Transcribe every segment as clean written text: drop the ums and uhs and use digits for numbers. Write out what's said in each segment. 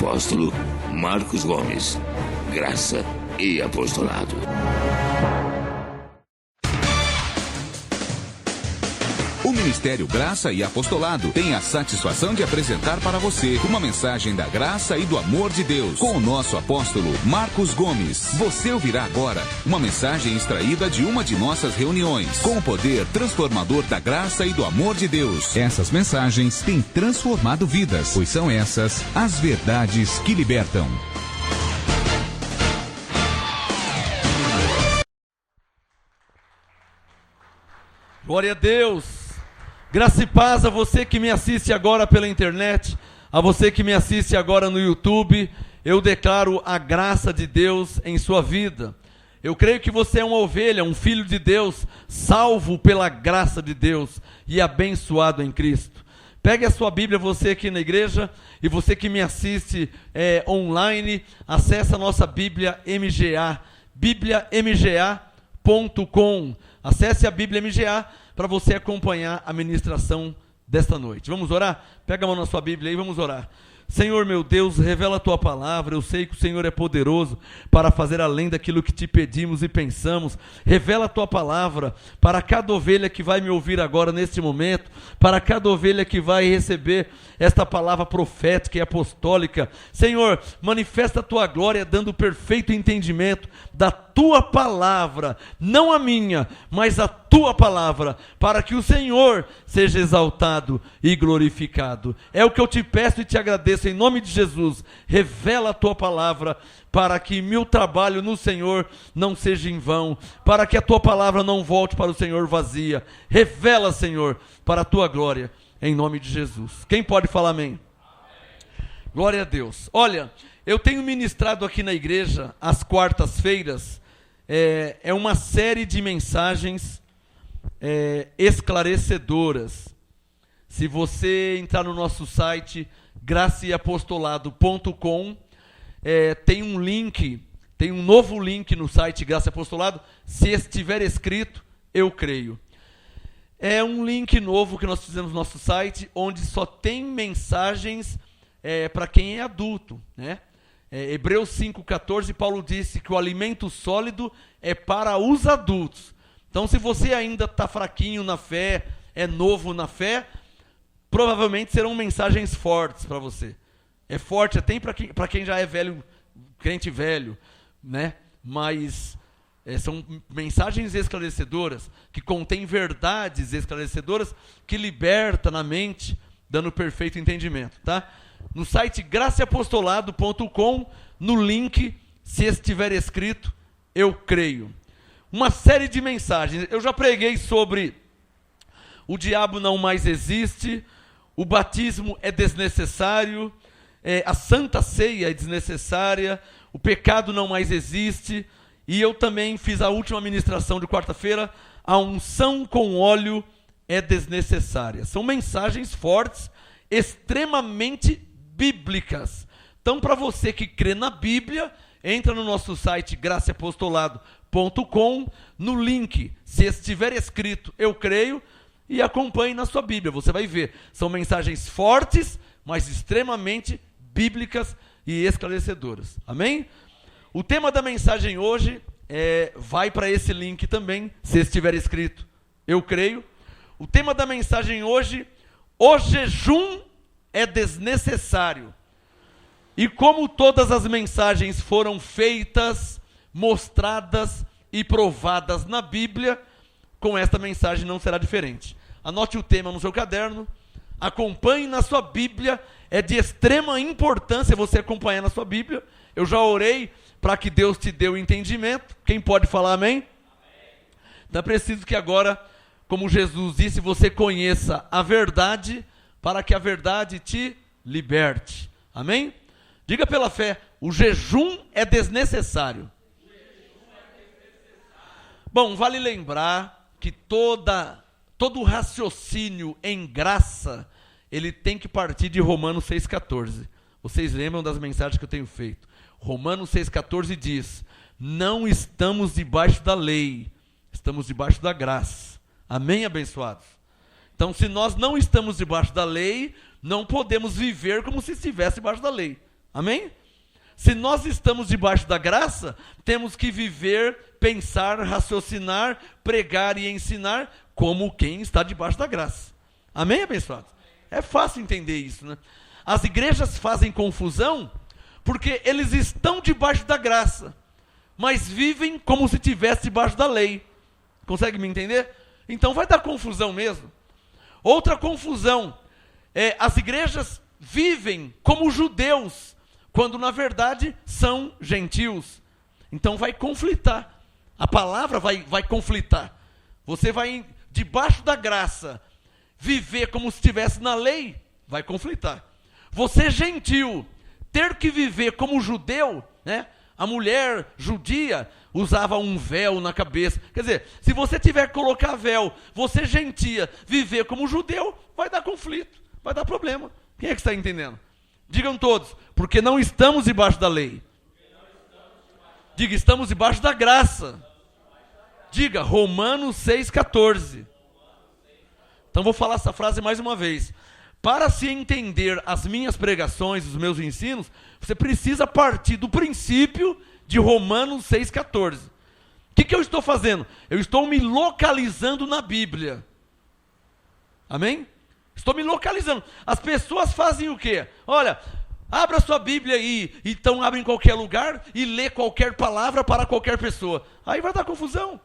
apóstolo Marcos Gomes. Graça e apostolado. O Ministério Graça e Apostolado tem a satisfação de apresentar para você uma mensagem da graça e do amor de Deus com o nosso apóstolo Marcos Gomes. Você ouvirá agora uma mensagem extraída de uma de nossas reuniões com o poder transformador da graça e do amor de Deus. Essas mensagens têm transformado vidas, pois são essas as verdades que libertam. Glória a Deus. Graça e paz a você que me assiste agora pela internet, a você que me assiste agora no YouTube. Eu declaro a graça de Deus em sua vida. Eu creio que você é uma ovelha, um filho de Deus, salvo pela graça de Deus e abençoado em Cristo. Pegue a sua Bíblia, você aqui na igreja, e você que me assiste online, acesse a nossa Bíblia MGA, bibliamga.com. Acesse a Bíblia MGA para você acompanhar a ministração desta noite. Vamos orar? Pega a mão na sua Bíblia aí, vamos orar. Senhor meu Deus, revela a Tua palavra. Eu sei que o Senhor é poderoso para fazer além daquilo que te pedimos e pensamos. Revela a Tua palavra para cada ovelha que vai me ouvir agora neste momento, para cada ovelha que vai receber esta palavra profética e apostólica. Senhor, manifesta a Tua glória dando perfeito entendimento da Tua palavra, não a minha, mas a Tua palavra, para que o Senhor seja exaltado e glorificado. É o que eu te peço e te agradeço em nome de Jesus. Revela a Tua palavra para que meu trabalho no Senhor não seja em vão, para que a Tua palavra não volte para o Senhor vazia. Revela, Senhor, para a Tua glória, em nome de Jesus. Quem pode falar amém? Amém. Glória a Deus. Olha, eu tenho ministrado aqui na igreja, às quartas-feiras, é uma série de mensagens esclarecedoras. Se você entrar no nosso site, graçaeapostolado.com, tem um link, tem um novo link no site Graça e Apostolado. Se estiver escrito, eu creio. É um link novo que nós fizemos no nosso site, onde só tem mensagens para quem é adulto, né? Hebreus 5,14, Paulo disse que o alimento sólido é para os adultos. Então, se você ainda está fraquinho na fé, é novo na fé, provavelmente serão mensagens fortes para você. É forte até para quem já é velho, crente velho, né? Mas são mensagens esclarecedoras, que contêm verdades esclarecedoras, que liberta na mente, dando perfeito entendimento, tá? No site graçaeapostolado.com, no link, se estiver escrito, eu creio. Uma série de mensagens. Eu já preguei sobre o diabo não mais existe, o batismo é desnecessário, a santa ceia é desnecessária, o pecado não mais existe, e eu também fiz a última ministração de quarta-feira, a unção com óleo é desnecessária. São mensagens fortes, extremamente bíblicas. Então, para você que crê na Bíblia, entra no nosso site graçaeapostolado.com, no link, se estiver escrito, eu creio, e acompanhe na sua Bíblia, você vai ver. São mensagens fortes, mas extremamente bíblicas e esclarecedoras. Amém? O tema da mensagem hoje vai para esse link também, se estiver escrito, eu creio. O tema da mensagem hoje, o jejum é desnecessário. E como todas as mensagens foram feitas, mostradas e provadas na Bíblia, com esta mensagem não será diferente. Anote o tema no seu caderno, acompanhe na sua Bíblia, é de extrema importância você acompanhar na sua Bíblia. Eu já orei para que Deus te dê o entendimento. Quem pode falar amém? Amém. Então é preciso que agora, como Jesus disse, você conheça a verdade, para que a verdade te liberte. Amém? Diga pela fé, o jejum é desnecessário. Bom, vale lembrar que todo raciocínio em graça, ele tem que partir de Romanos 6,14. Vocês lembram das mensagens que eu tenho feito? Romanos 6,14 diz: não estamos debaixo da lei, estamos debaixo da graça. Amém, abençoados? Então, se nós não estamos debaixo da lei, não podemos viver como se estivesse debaixo da lei. Amém? Se nós estamos debaixo da graça, temos que viver, pensar, raciocinar, pregar e ensinar como quem está debaixo da graça. Amém, abençoados? É fácil entender isso, né? As igrejas fazem confusão porque eles estão debaixo da graça, mas vivem como se estivesse debaixo da lei. Consegue me entender? Então vai dar confusão mesmo. Outra confusão é as igrejas vivem como judeus, quando na verdade são gentios. Então vai conflitar. A palavra vai conflitar. Você vai, debaixo da graça, viver como se estivesse na lei, vai conflitar. Você gentil, ter que viver como judeu, né? A mulher judia usava um véu na cabeça. Quer dizer, se você tiver que colocar véu, você gentia, viver como judeu, vai dar conflito, vai dar problema. Quem é que está entendendo? Digam todos, porque não estamos debaixo da lei. Diga, estamos debaixo da graça. Diga, Romanos 6,14. Então vou falar essa frase mais uma vez. Para se entender as minhas pregações, os meus ensinos, você precisa partir do princípio de Romanos 6,14. O que eu estou fazendo? Eu estou me localizando na Bíblia. Amém? Estou me localizando. As pessoas fazem o quê? Olha, abra sua Bíblia aí, então abre em qualquer lugar e lê qualquer palavra para qualquer pessoa. Aí vai dar confusão.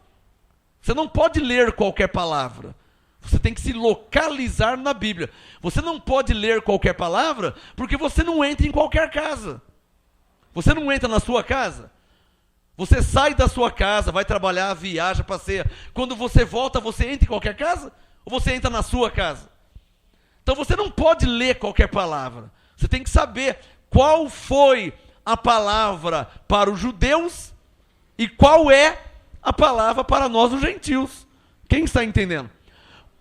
Você não pode ler qualquer palavra. Você tem que se localizar na Bíblia. Você não pode ler qualquer palavra, porque você não entra em qualquer casa. Você não entra na sua casa. Você sai da sua casa, vai trabalhar, viaja, passeia. Quando você volta, você entra em qualquer casa? Ou você entra na sua casa? Então você não pode ler qualquer palavra. Você tem que saber qual foi a palavra para os judeus e qual é a palavra para nós, os gentios. Quem está entendendo?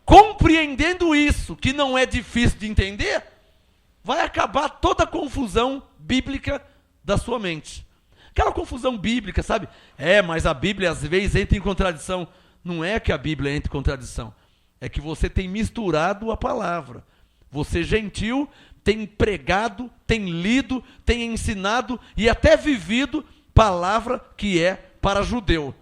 Compreendendo isso, que não é difícil de entender, vai acabar toda a confusão bíblica da sua mente. Aquela confusão bíblica, sabe? Mas a Bíblia às vezes entra em contradição. Não é que a Bíblia entra em contradição. É que você tem misturado a palavra. Você, gentil, tem pregado, tem lido, tem ensinado e até vivido palavra que é para judeu.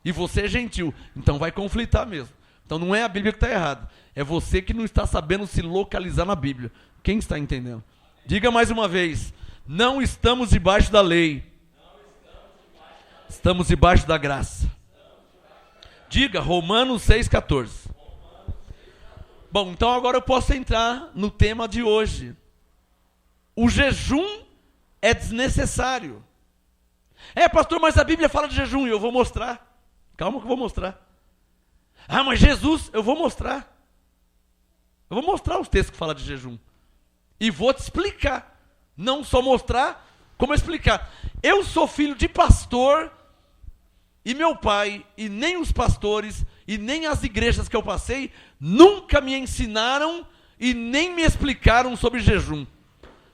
E você é gentil. Então vai conflitar mesmo. Então não é a Bíblia que está errada. É você que não está sabendo se localizar na Bíblia. Quem está entendendo? Diga mais uma vez. Não estamos debaixo da lei. Estamos debaixo da graça. Diga Romanos 6,14. Bom, então agora eu posso entrar no tema de hoje. O jejum é desnecessário. Pastor, mas a Bíblia fala de jejum e eu vou mostrar. Calma que eu vou mostrar. Mas Jesus, eu vou mostrar. Eu vou mostrar os textos que falam de jejum. E vou te explicar. Não só mostrar, como explicar. Eu sou filho de pastor, e meu pai, e nem os pastores, e nem as igrejas que eu passei, nunca me ensinaram e nem me explicaram sobre jejum.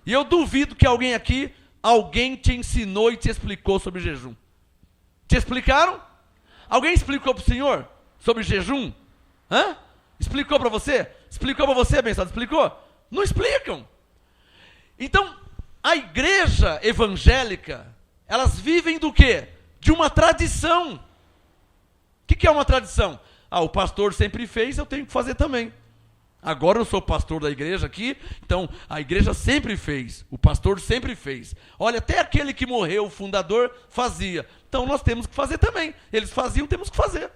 E eu duvido que alguém aqui, alguém te ensinou e te explicou sobre jejum. Te explicaram? Alguém explicou para o senhor sobre jejum? Explicou para você? Explicou para você, abençoado? Explicou? Não explicam. Então, a igreja evangélica, elas vivem do quê? De uma tradição. O que é uma tradição? O pastor sempre fez, eu tenho que fazer também. Agora eu sou pastor da igreja aqui, então a igreja sempre fez, o pastor sempre fez. Olha, até aquele que morreu, o fundador, fazia. Então nós temos que fazer também. Eles faziam, temos que fazer.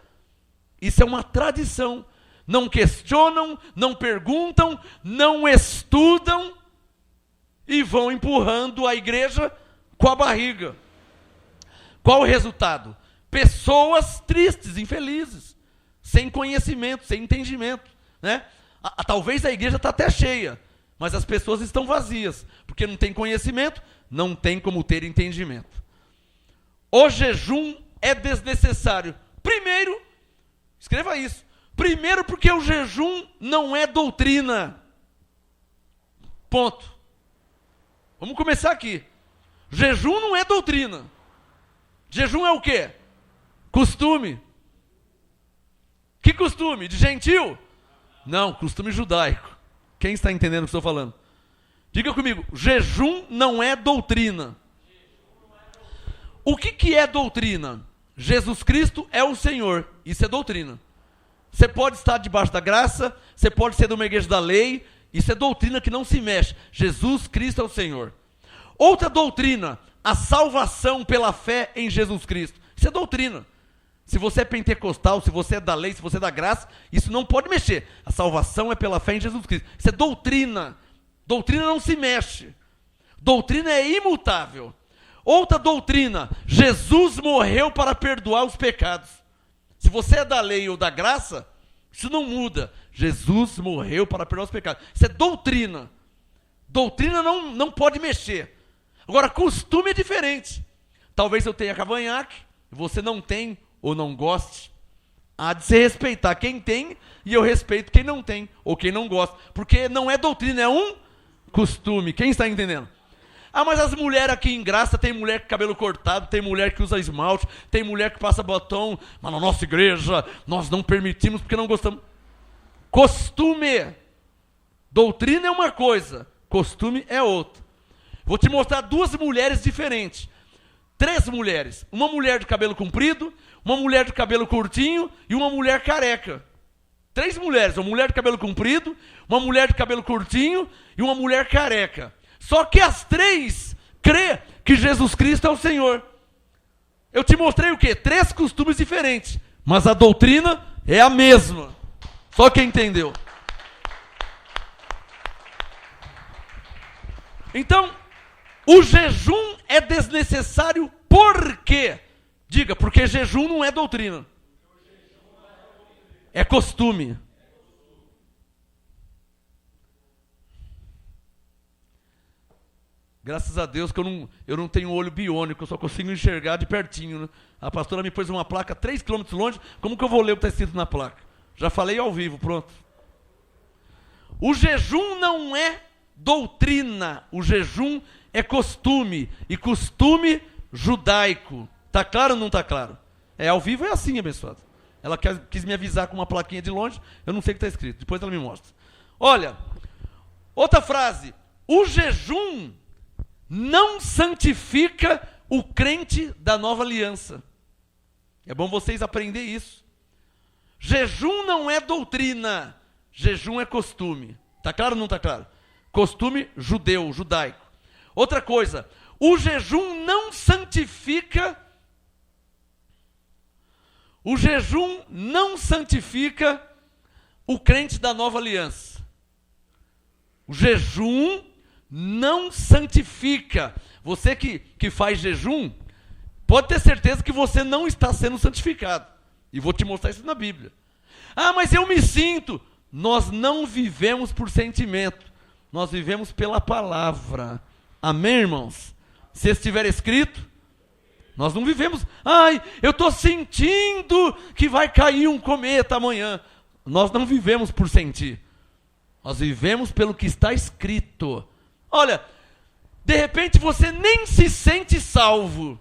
Isso é uma tradição. Não questionam, não perguntam, não estudam e vão empurrando a igreja com a barriga. Qual o resultado? Pessoas tristes, infelizes, sem conhecimento, sem entendimento, né? Talvez a igreja está até cheia, mas as pessoas estão vazias, porque não tem conhecimento, não tem como ter entendimento. O jejum é desnecessário. Primeiro, escreva isso. Primeiro, porque o jejum não é doutrina. Ponto. Vamos começar aqui. Jejum não é doutrina. Jejum é o quê? Costume. Que costume? De gentil? Não, costume judaico. Quem está entendendo o que estou falando? Diga comigo, jejum não é doutrina. O que é doutrina? Jesus Cristo é o Senhor, isso é doutrina. Você pode estar debaixo da graça, você pode ser de uma igreja da lei, isso é doutrina que não se mexe. Jesus Cristo é o Senhor. Outra doutrina, a salvação pela fé em Jesus Cristo. Isso é doutrina. Se você é pentecostal, se você é da lei, se você é da graça, isso não pode mexer. A salvação é pela fé em Jesus Cristo. Isso é doutrina. Doutrina não se mexe. Doutrina é imutável. Outra doutrina, Jesus morreu para perdoar os pecados. Se você é da lei ou da graça, isso não muda. Jesus morreu para perdoar os pecados. Isso é doutrina. Doutrina não pode mexer. Agora, costume é diferente. Talvez eu tenha cavanhaque, você não tem ou não goste. Há de se respeitar quem tem e eu respeito quem não tem ou quem não gosta. Porque não é doutrina, é um costume. Quem está entendendo? Ah, mas as mulheres aqui em Graça, tem mulher com cabelo cortado, tem mulher que usa esmalte, tem mulher que passa batom, mas na nossa igreja nós não permitimos porque não gostamos. Costume. Doutrina é uma coisa, costume é outra. Vou te mostrar duas mulheres diferentes. 3 mulheres. Uma mulher de cabelo comprido, uma mulher de cabelo curtinho e uma mulher careca. 3 mulheres, uma mulher de cabelo comprido, uma mulher de cabelo curtinho e uma mulher careca. Só que as 3 crê que Jesus Cristo é o Senhor. Eu te mostrei o quê? 3 costumes diferentes, mas a doutrina é a mesma. Só quem entendeu. Então, o jejum é desnecessário por quê? Diga, porque jejum não é doutrina. É costume. Graças a Deus que eu não tenho olho biônico, eu só consigo enxergar de pertinho. Né? A pastora me pôs uma placa 3 km longe, como que eu vou ler o que está escrito na placa? Já falei ao vivo, pronto. O jejum não é doutrina, o jejum é costume, e costume judaico. Está claro ou não está claro? Ao vivo é assim, abençoado. Ela quis me avisar com uma plaquinha de longe, eu não sei o que está escrito, depois ela me mostra. Olha, outra frase, o jejum não santifica o crente da nova aliança. É bom vocês aprenderem isso. Jejum não é doutrina, jejum é costume. Está claro ou não está claro? Costume judeu, judaico. Outra coisa, o jejum não santifica o crente da nova aliança. O jejum não santifica. Você que faz jejum, pode ter certeza que você não está sendo santificado. E vou te mostrar isso na Bíblia. Ah, mas eu me sinto. Nós não vivemos por sentimento. Nós vivemos pela palavra. Amém, irmãos? Se estiver escrito, nós não vivemos. Ai, eu estou sentindo que vai cair um cometa amanhã. Nós não vivemos por sentir. Nós vivemos pelo que está escrito. Olha, de repente você nem se sente salvo.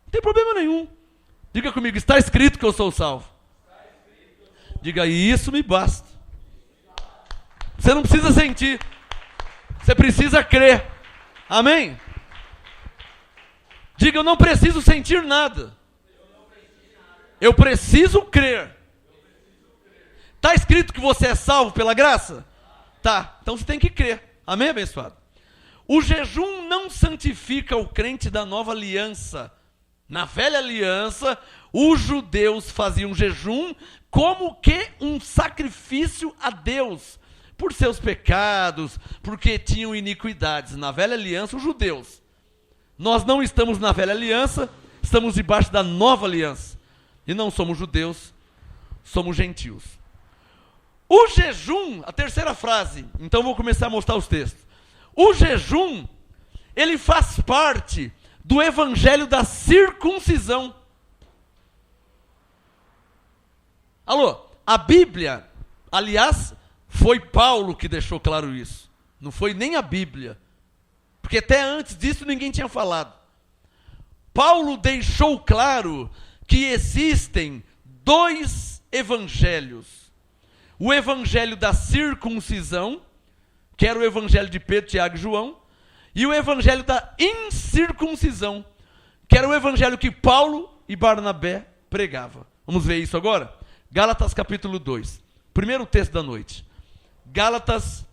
Não tem problema nenhum. Diga comigo, está escrito que eu sou salvo. Diga, e isso me basta. Você não precisa sentir. Você precisa crer. Amém? Diga, eu não preciso sentir nada. Eu preciso crer. Está escrito que você é salvo pela graça? Tá, então você tem que crer. Amém, abençoado? O jejum não santifica o crente da nova aliança. Na velha aliança, os judeus faziam jejum como que um sacrifício a Deus, por seus pecados, porque tinham iniquidades. Na velha aliança, os judeus. Nós não estamos na velha aliança, estamos debaixo da nova aliança. E não somos judeus, somos gentios. O jejum, a terceira frase, então vou começar a mostrar os textos. O jejum, ele faz parte do evangelho da circuncisão. Alô, a Bíblia, aliás, foi Paulo que deixou claro isso. Não foi nem a Bíblia. Porque até antes disso ninguém tinha falado. Paulo deixou claro que existem 2 evangelhos. O evangelho da circuncisão, que era o evangelho de Pedro, Tiago e João, e o evangelho da incircuncisão, que era o evangelho que Paulo e Barnabé pregavam. Vamos ver isso agora? Gálatas capítulo 2, primeiro texto da noite. Gálatas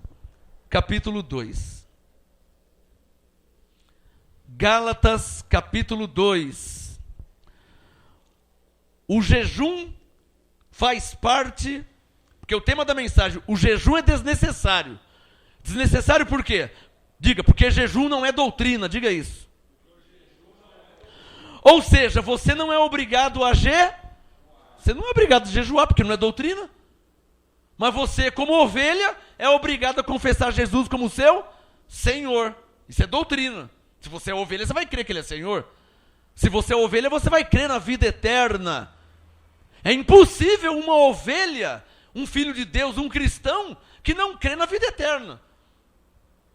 capítulo 2. Gálatas capítulo 2. O jejum faz parte, porque o tema da mensagem, o jejum é desnecessário. Desnecessário por quê? Diga, porque jejum não é doutrina, diga isso. Ou seja, você não é obrigado a Você não é obrigado a jejuar, porque não é doutrina. Mas você, como ovelha, é obrigado a confessar Jesus como seu Senhor. Isso é doutrina. Se você é ovelha, você vai crer que Ele é Senhor. Se você é ovelha, você vai crer na vida eterna. É impossível uma ovelha, um filho de Deus, um cristão, que não crê na vida eterna.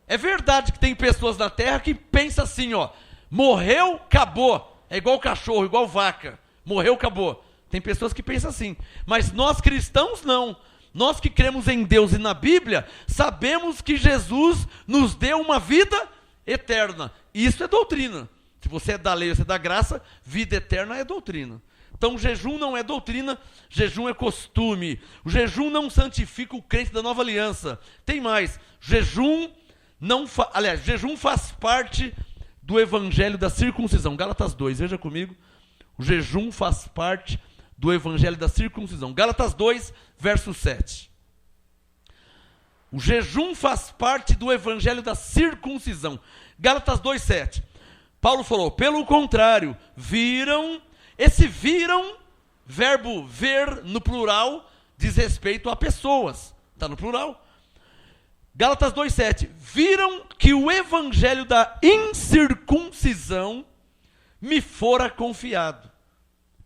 É verdade que tem pessoas na terra que pensam assim, ó, morreu, acabou. É igual cachorro, igual vaca. Morreu, acabou. Tem pessoas que pensam assim. Mas nós cristãos não. Nós que cremos em Deus e na Bíblia, sabemos que Jesus nos deu uma vida eterna. Isso é doutrina. Se você é da lei, você é da graça, vida eterna é doutrina. Então jejum não é doutrina, jejum é costume. O jejum não santifica o crente da nova aliança. Tem mais, jejum faz parte do evangelho da circuncisão. Gálatas 2, veja comigo. O jejum faz parte do evangelho da circuncisão. Gálatas 2, verso 7. O jejum faz parte do evangelho da circuncisão. Gálatas 2, 7. Paulo falou, pelo contrário, viram, verbo ver no plural, diz respeito a pessoas. Está no plural. Gálatas 2, 7. Viram que o evangelho da incircuncisão me fora confiado.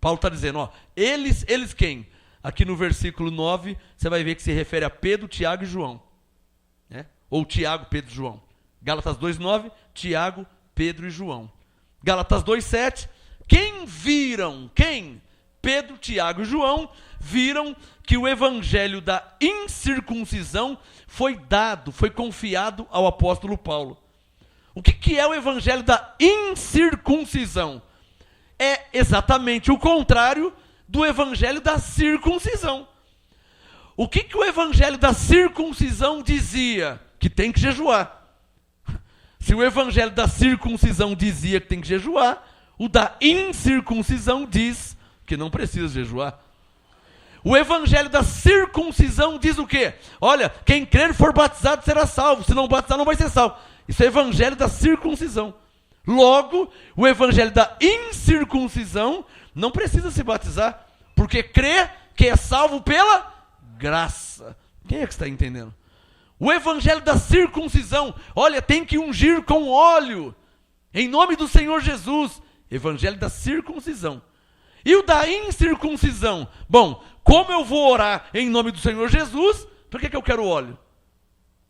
Paulo está dizendo, ó, eles quem? Aqui no versículo 9, você vai ver que se refere a Pedro, Tiago e João. Né? Ou Tiago, Pedro e João. Gálatas 2, 9, Tiago, Pedro e João. Gálatas 2, 7, quem? Pedro, Tiago e João viram que o evangelho da incircuncisão foi confiado ao apóstolo Paulo. O que é o evangelho da incircuncisão? É exatamente o contrário do evangelho da circuncisão. O que o evangelho da circuncisão dizia? Que tem que jejuar. Se o evangelho da circuncisão dizia que tem que jejuar, o da incircuncisão diz que não precisa jejuar. O evangelho da circuncisão diz o quê? Olha, quem crer e for batizado será salvo, se não batizar não vai ser salvo. Isso é o evangelho da circuncisão. Logo, o evangelho da incircuncisão não precisa se batizar, porque crê que é salvo pela graça. Quem é que está entendendo? O evangelho da circuncisão, olha, tem que ungir com óleo, em nome do Senhor Jesus. Evangelho da circuncisão. E o da incircuncisão? Bom, como eu vou orar em nome do Senhor Jesus, por que eu quero óleo?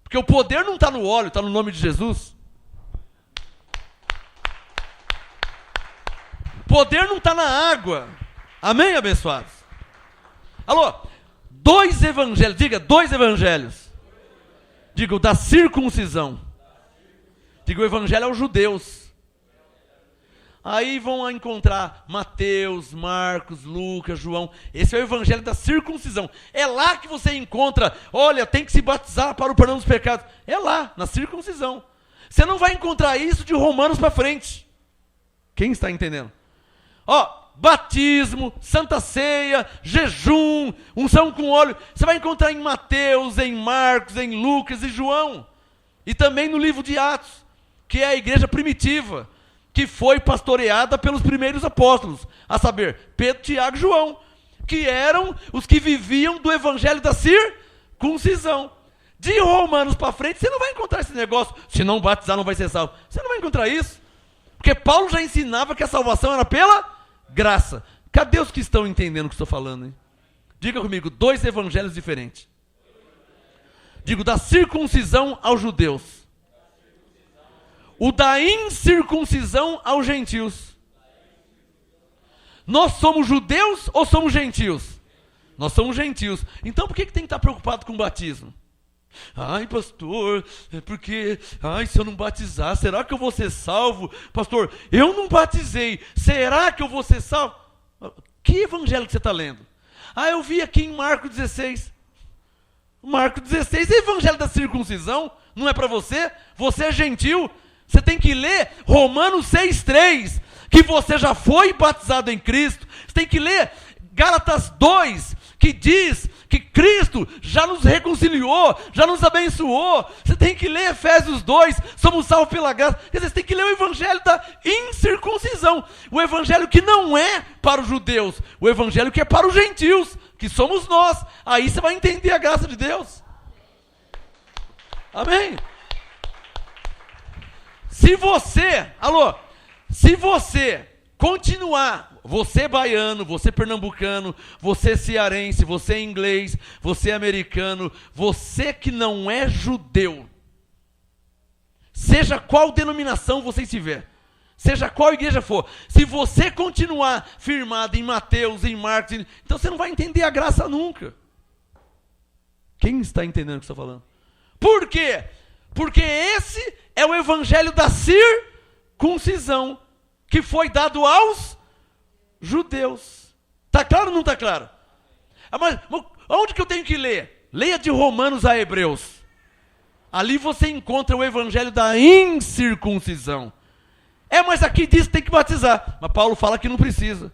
Porque o poder não está no óleo, está no nome de Jesus. O poder não está na água. Amém, abençoados? Alô? 2 evangelhos, diga 2 evangelhos. Diga o da circuncisão. Diga o evangelho aos judeus. Aí vão encontrar Mateus, Marcos, Lucas, João. Esse é o evangelho da circuncisão. É lá que você encontra, olha, tem que se batizar para o perdão dos pecados. É lá, na circuncisão. Você não vai encontrar isso de Romanos para frente. Quem está entendendo? Ó, batismo, santa ceia, jejum, unção com óleo. Você vai encontrar em Mateus, em Marcos, em Lucas e João. E também no livro de Atos, que é a igreja primitiva, que foi pastoreada pelos primeiros apóstolos, a saber, Pedro, Tiago e João, que eram os que viviam do evangelho da circuncisão. De Romanos para frente, você não vai encontrar esse negócio, se não batizar não vai ser salvo. Você não vai encontrar isso, porque Paulo já ensinava que a salvação era pela graça. Cadê os que estão entendendo o que estou falando, hein? Diga comigo, 2 evangelhos diferentes. Digo, da circuncisão aos judeus. O da incircuncisão aos gentios. Nós somos judeus ou somos gentios? Nós somos gentios. Então por que tem que estar preocupado com o batismo? Ai, pastor, é porque, se eu não batizar, será que eu vou ser salvo? Pastor, eu não batizei, será que eu vou ser salvo? Que evangelho que você está lendo? Eu vi aqui em Marcos 16. Marcos 16 é evangelho da circuncisão, não é para você? Você é gentil, você tem que ler Romanos 6,3, que você já foi batizado em Cristo. Você tem que ler Gálatas 2, que diz que Cristo já nos reconciliou, já nos abençoou. Você tem que ler Efésios 2, somos salvos pela graça. Você tem que ler o evangelho da incircuncisão, o evangelho que não é para os judeus, o evangelho que é para os gentios, que somos nós. Aí você vai entender a graça de Deus. Amém? Se você continuar, você baiano, você pernambucano, você cearense, você inglês, você americano, você que não é judeu, seja qual denominação você estiver, seja qual igreja for, se você continuar firmado em Mateus, em Marcos, então você não vai entender a graça nunca. Quem está entendendo o que eu estou falando? Por quê? Porque esse é o evangelho da circuncisão, que foi dado aos judeus. Está claro ou não está claro? Mas onde que eu tenho que ler? Leia de Romanos a Hebreus. Ali você encontra o evangelho da incircuncisão. Mas aqui diz que tem que batizar. Mas Paulo fala que não precisa.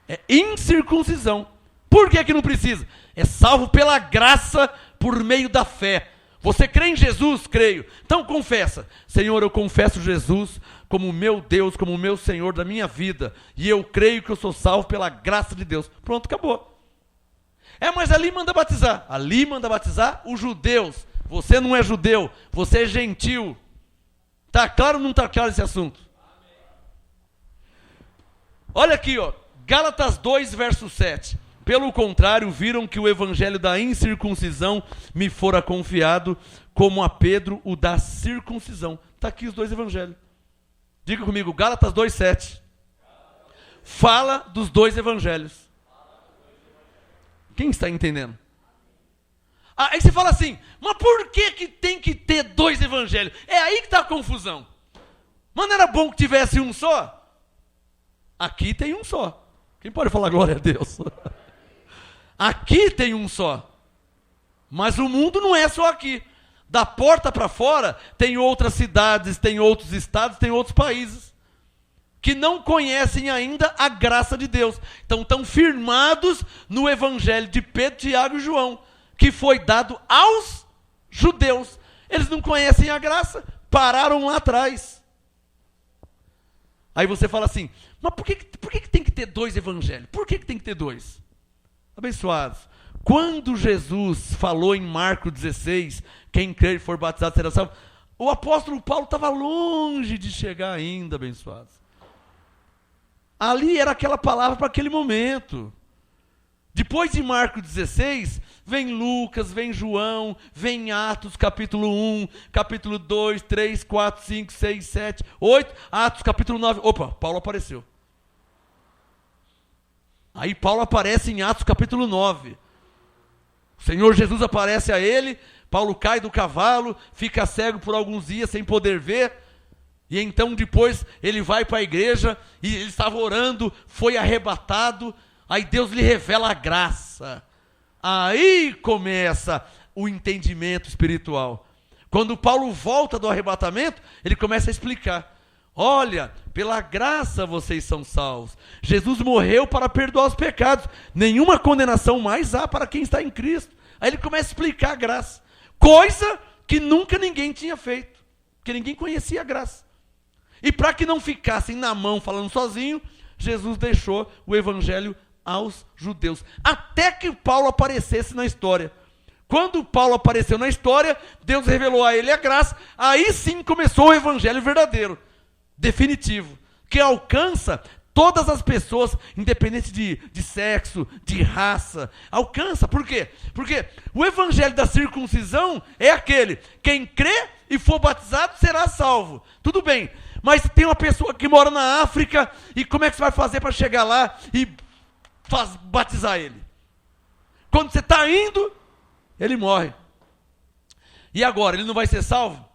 É incircuncisão. Por que não precisa? É salvo pela graça por meio da fé. Você crê em Jesus? Creio. Então confessa. Senhor, eu confesso Jesus como meu Deus, como meu Senhor da minha vida. E eu creio que eu sou salvo pela graça de Deus. Pronto, acabou. Mas ali manda batizar. Ali manda batizar os judeus. Você não é judeu, você é gentil. Está claro ou não está claro esse assunto? Olha aqui, Gálatas 2, verso 7. Pelo contrário, viram que o evangelho da incircuncisão me fora confiado, como a Pedro o da circuncisão. Está aqui os dois evangelhos. Diga comigo, Gálatas 2, 7. Fala dos dois evangelhos. Quem está entendendo? Aí você fala assim, mas por que tem que ter dois evangelhos? É aí que está a confusão. Mas não era bom que tivesse um só? Aqui tem um só. Quem pode falar glória a Deus? Aqui tem um só. Mas o mundo não é só aqui. Da porta para fora tem outras cidades, tem outros estados, tem outros países que não conhecem ainda a graça de Deus. Então estão firmados no evangelho de Pedro, Tiago e João, que foi dado aos judeus. Eles não conhecem a graça, pararam lá atrás. Aí você fala assim, mas por que tem que ter dois evangelhos? Por que tem que ter dois? Abençoados, quando Jesus falou em Marcos 16, quem crer e for batizado será salvo, o apóstolo Paulo estava longe de chegar ainda, abençoados. Ali era aquela palavra para aquele momento. Depois de Marcos 16, vem Lucas, vem João, vem Atos, capítulo 1, capítulo 2, 3, 4, 5, 6, 7, 8, Atos, capítulo 9. Opa, Paulo apareceu. Aí Paulo aparece em Atos, capítulo 9. O Senhor Jesus aparece a ele, Paulo cai do cavalo, fica cego por alguns dias sem poder ver, e então depois ele vai para a igreja, e ele estava orando, foi arrebatado. Aí Deus lhe revela a graça. Aí começa o entendimento espiritual. Quando Paulo volta do arrebatamento, ele começa a explicar. Olha, pela graça vocês são salvos. Jesus morreu para perdoar os pecados. Nenhuma condenação mais há para quem está em Cristo. Aí ele começa a explicar a graça. Coisa que nunca ninguém tinha feito. Porque ninguém conhecia a graça. E para que não ficassem na mão falando sozinho, Jesus deixou o evangelho aos judeus, até que Paulo aparecesse na história. Quando Paulo apareceu na história, Deus revelou a ele a graça, aí sim começou o evangelho verdadeiro, definitivo, que alcança todas as pessoas, independente de sexo, de raça, alcança. Por quê? Porque o evangelho da circuncisão é aquele, quem crê e for batizado será salvo. Tudo bem, mas tem uma pessoa que mora na África, e como é que você vai fazer para chegar lá e batizar ele? Quando você está indo, ele morre. E agora, ele não vai ser salvo?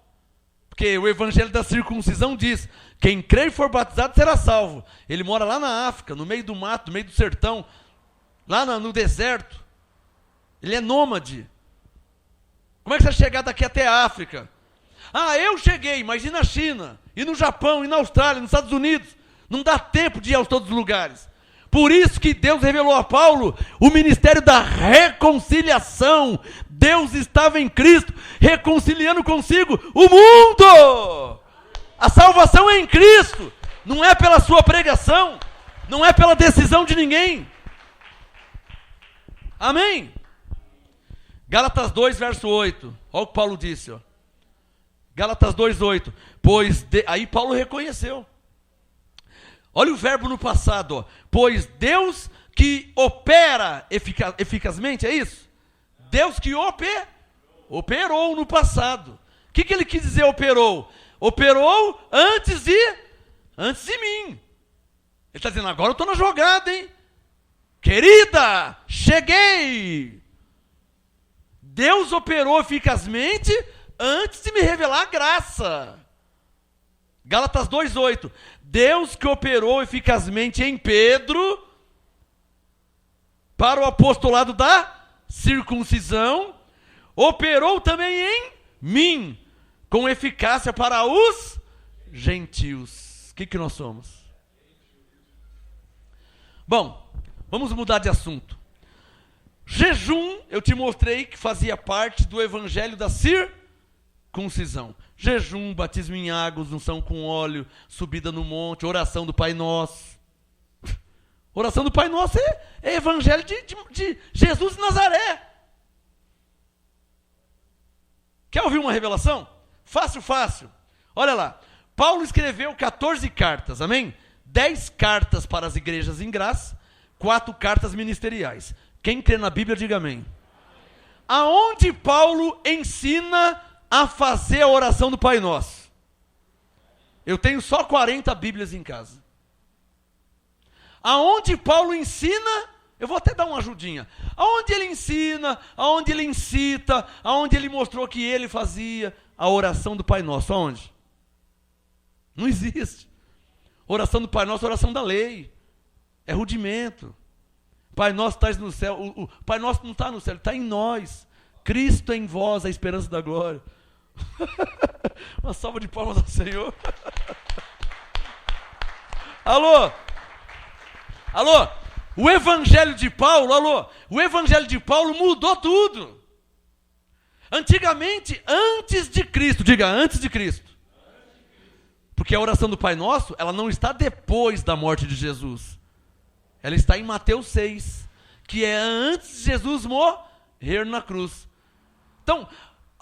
Porque o evangelho da circuncisão diz, quem crer e for batizado será salvo. Ele mora lá na África, no meio do mato, no meio do sertão, lá no deserto. Ele é nômade. Como é que você vai chegar daqui até a África? Ah, eu cheguei, mas e na China? E no Japão? E na Austrália? Nos Estados Unidos? Não dá tempo de ir a todos os lugares. Por isso que Deus revelou a Paulo o ministério da reconciliação. Deus estava em Cristo, reconciliando consigo o mundo. A salvação é em Cristo. Não é pela sua pregação. Não é pela decisão de ninguém. Amém? Gálatas 2, verso 8. Olha o que Paulo disse. Ó. Gálatas 2, 8. Aí Paulo reconheceu. Olha o verbo no passado. Ó. Pois Deus que opera eficazmente, é isso? Deus que operou no passado. O que ele quis dizer operou? Operou antes de mim. Ele está dizendo, agora eu estou na jogada, hein? Querida, cheguei. Deus operou eficazmente antes de me revelar a graça. Gálatas 2:8. Deus que operou eficazmente em Pedro para o apostolado da circuncisão, operou também em mim, com eficácia para os gentios. O que nós somos? Bom, vamos mudar de assunto. Jejum, eu te mostrei que fazia parte do evangelho da circuncisão. Jejum, batismo em águas, unção com óleo, subida no monte, oração do Pai Nosso. Oração do Pai Nosso é evangelho de Jesus de Nazaré. Quer ouvir uma revelação? Fácil. Olha lá. Paulo escreveu 14 cartas, amém? 10 cartas para as igrejas em graça, 4 cartas ministeriais. Quem crê na Bíblia, diga amém. Aonde Paulo ensina a fazer a oração do Pai Nosso? Eu tenho só 40 Bíblias em casa. Aonde Paulo ensina, eu vou até dar uma ajudinha. Aonde ele ensina, aonde ele incita, aonde ele mostrou que ele fazia a oração do Pai Nosso, aonde? Não existe. Oração do Pai Nosso é oração da lei. É rudimento. Pai Nosso estás no céu. O Pai Nosso não está no céu, ele está em nós. Cristo é em vós, a esperança da glória. Uma salva de palmas ao Senhor. Alô? O evangelho de Paulo, o evangelho de Paulo mudou tudo. Antigamente, antes de Cristo, diga antes de Cristo. Porque a oração do Pai Nosso, ela não está depois da morte de Jesus. Ela está em Mateus 6, que é antes de Jesus morrer na cruz. Então,